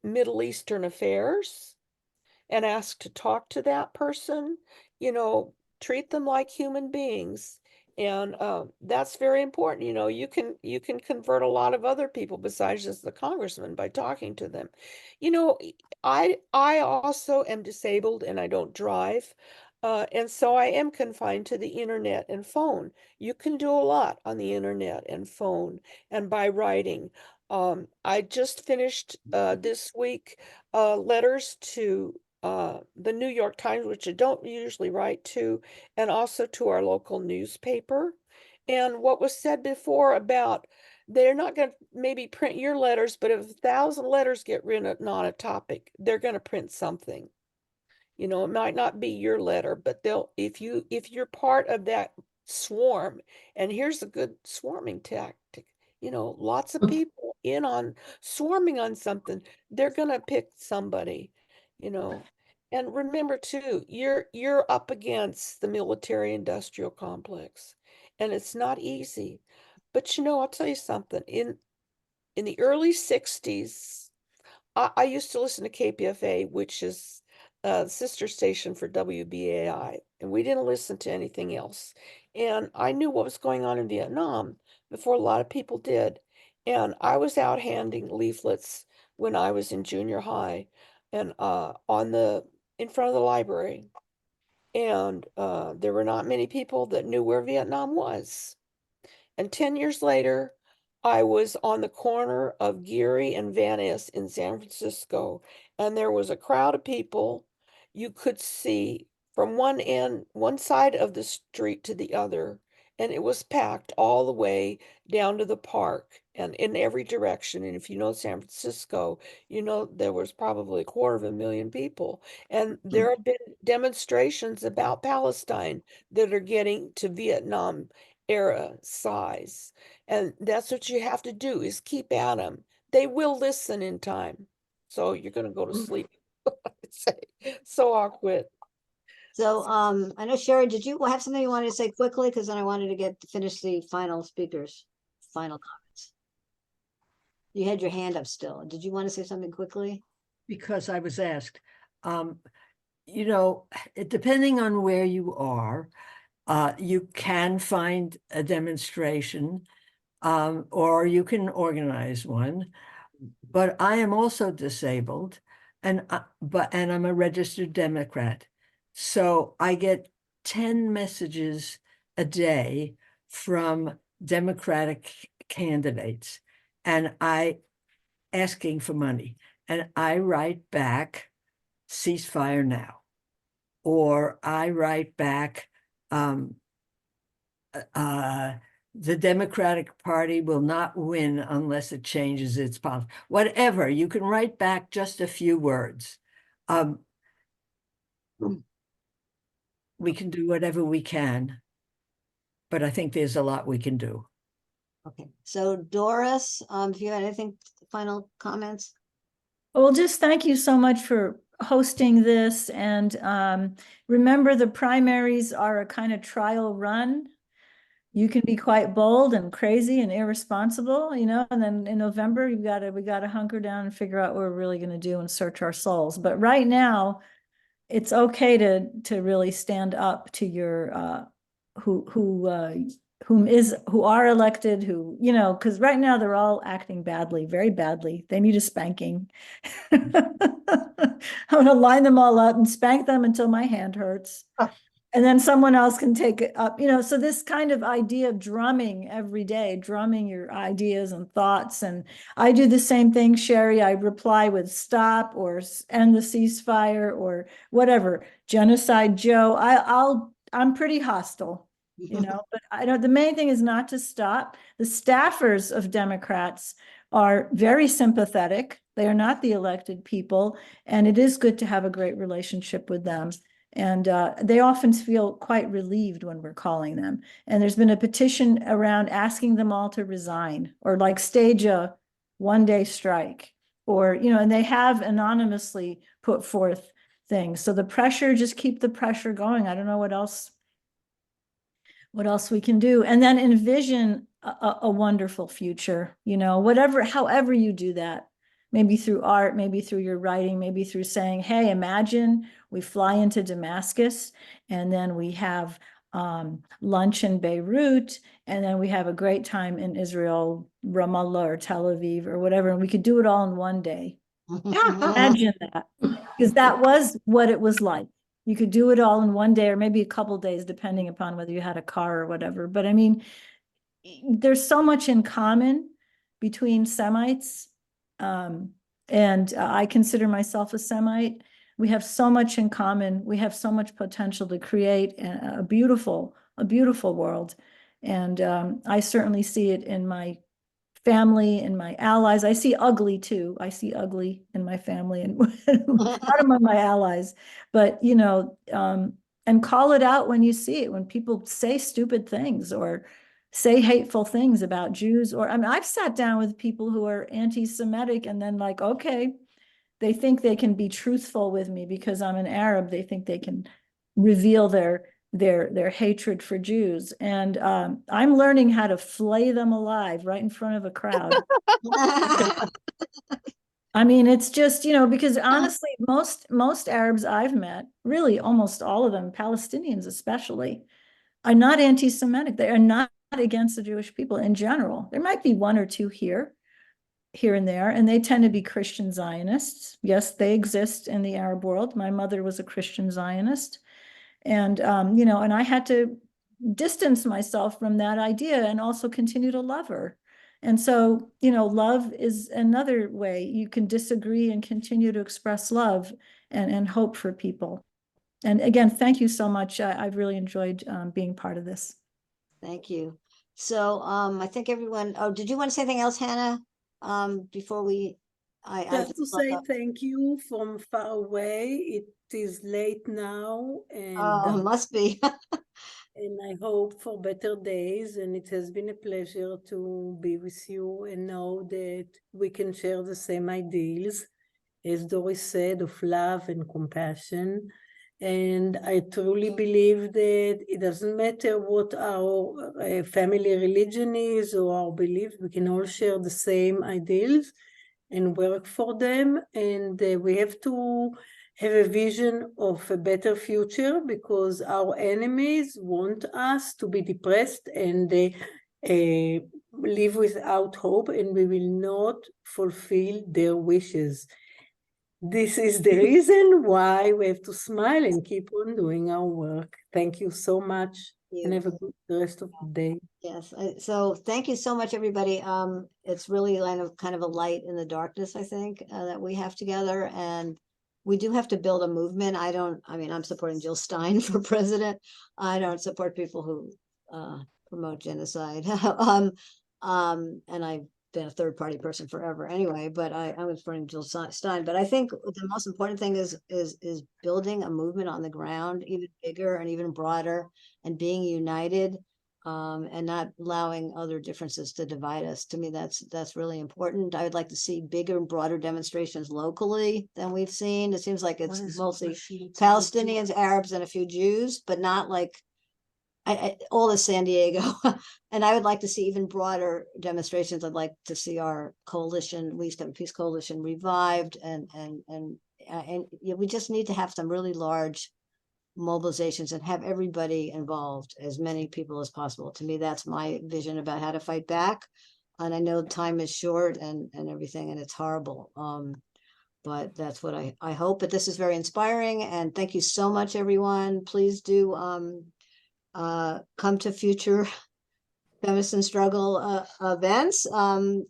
Middle Eastern affairs, and ask to talk to that person. you know Treat them like human beings. And that's very important. You can convert a lot of other people besides just the congressman by talking to them. you know I also am disabled and I don't drive, and so I am confined to the internet and phone. You can do a lot on the internet and phone and by writing. I just finished this week letters to the New York Times, which I don't usually write to, and also to our local newspaper. And what was said before about they're not going to maybe print your letters, but if 1,000 letters get written on a topic, they're going to print something. It might not be your letter, but if you're part of that swarm, and here's a good swarming tactic, lots of people in on swarming on something, they're gonna pick somebody, you know. And remember too, you're up against the military industrial complex, and it's not easy. But I'll tell you something, in the early 60s, I used to listen to KPFA, which is the sister station for WBAI, and we didn't listen to anything else. And I knew what was going on in Vietnam before a lot of people did. And I was out handing leaflets when I was in junior high, and in front of the library. And there were not many people that knew where Vietnam was. And 10 years later, I was on the corner of Geary and Van Ness in San Francisco, and there was a crowd of people. You could see from one side of the street to the other, and it was packed all the way down to the park and in every direction. And if you know San Francisco, there was probably 250,000 people. And there have been demonstrations about Palestine that are getting to Vietnam era size. And that's what you have to do, is keep at them. They will listen in time. So you're going to go to sleep. So I'll quit. So I know, Sherry, did you have something you wanted to say quickly? Because then I wanted to finish the final speakers, final comments. You had your hand up still. Did you want to say something quickly? Because I was asked. Depending on where you are, you can find a demonstration, or you can organize one. But I am also disabled, and I'm a registered Democrat. So I get 10 messages a day from Democratic candidates, and asking for money. and I write back, ceasefire now. Or I write back, the Democratic Party will not win unless it changes its policy. Whatever, you can write back just a few words. We can do whatever we can, but I think there's a lot we can do. Okay, so Doris, if you had anything, final comments? Well, just thank you so much for hosting this. And remember, the primaries are a kind of trial run. You can be quite bold and crazy and irresponsible, you know, and then in November, we got to hunker down and figure out what we're really going to do and search our souls. But right now, it's okay to really stand up to your who are elected, who, you know, because right now they're all acting badly, very badly. They need a spanking. I'm gonna line them all up and spank them until my hand hurts. And then someone else can take it up, you know. So this kind of idea of drumming every day, drumming your ideas and thoughts. And I do the same thing, Sherry. I reply with stop or end the ceasefire or whatever. Genocide Joe. I'm pretty hostile, you know, but I don't, the main thing is not to stop. The staffers of Democrats are very sympathetic. They are not the elected people. And it is good to have a great relationship with them. And they often feel quite relieved when we're calling them. And there's been a petition around asking them all to resign or like stage a one-day strike or, you know, and they have anonymously put forth things. So the pressure, just keep the pressure going. I don't know what else we can do. And then envision a wonderful future, you know, however you do that. Maybe through art, maybe through your writing, maybe through saying, hey, imagine we fly into Damascus and then we have lunch in Beirut and then we have a great time in Israel, Ramallah or Tel Aviv or whatever. And we could do it all in one day. Imagine that, because that was what it was like. You could do it all in one day or maybe a couple days, depending upon whether you had a car or whatever. But I mean, there's so much in common between Semites. And I consider myself a Semite. We have so much in common. We have so much potential to create a beautiful world. And I certainly see it in my family and my allies. I see ugly too. I see ugly in my family and not among my allies. But, you know, and call it out when you see it, when people say stupid things or say hateful things about Jews, or I mean, I've sat down with people who are anti-Semitic and then like, okay, they think they can be truthful with me because I'm an Arab. They think they can reveal their hatred for Jews. And I'm learning how to flay them alive right in front of a crowd. I mean, it's just, you know, because honestly, most Arabs I've met, really almost all of them, Palestinians especially, are not anti-Semitic. They are not against the Jewish people in general. There might be one or two here and there, and they tend to be Christian Zionists. Yes, they exist in the Arab world. My mother was a Christian Zionist. And, you know, and I had to distance myself from that idea and also continue to love her. And so, you know, love is another way you can disagree and continue to express love and hope for people. And again, thank you so much. I've really enjoyed being part of this. Thank you. So I think everyone, oh, did you want to say anything else, Hannah? Before we, just to say thank you from far away. It is late now, and it must be. and I hope for better days. And it has been a pleasure to be with you and know that we can share the same ideals, as Doris said, of love and compassion. And I truly believe that it doesn't matter what our family religion is or our belief, we can all share the same ideals and work for them. And we have to have a vision of a better future because our enemies want us to be depressed and live without hope, and we will not fulfill their wishes. This is the reason why we have to smile and keep on doing our work. Thank you so much, and have a good rest of the day. Yes, so thank you so much, everybody. It's really kind of a light in the darkness, I think, that we have together, and we do have to build a movement. I mean, I'm supporting Jill Stein for president. I don't support people who promote genocide. And I've been a third party person forever anyway, but I was supporting Jill Stein. But I think the most important thing is building a movement on the ground, even bigger and even broader, and being united. And not allowing other differences to divide us. To me, that's really important. I would like to see bigger and broader demonstrations locally than we've seen. It seems like it's mostly Palestinians, Arabs, and a few Jews, but not like all of San Diego. And I would like to see even broader demonstrations. I'd like to see our coalition, we used to have a peace coalition, revived, and we just need to have some really large mobilizations and have everybody involved, as many people as possible. To me, that's my vision about how to fight back. And I know time is short and everything, and it's horrible. But that's what I hope. But this is very inspiring, and thank you so much, everyone. Please do come to future Feminist and Struggle events and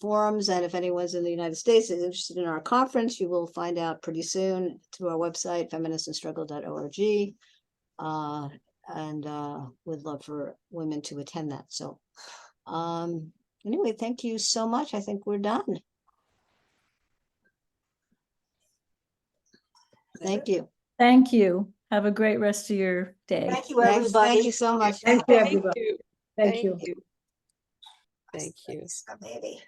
forums. And if anyone's in the United States is interested in our conference, you will find out pretty soon through our website, feministandstruggle.org. And would love for women to attend that. So anyway, thank you so much. I think we're done. Thank you. Thank you. Have a great rest of your day. Thank you, everybody. Thank you so much. Thank you, everybody. you. Thank you. Thank you. Baby.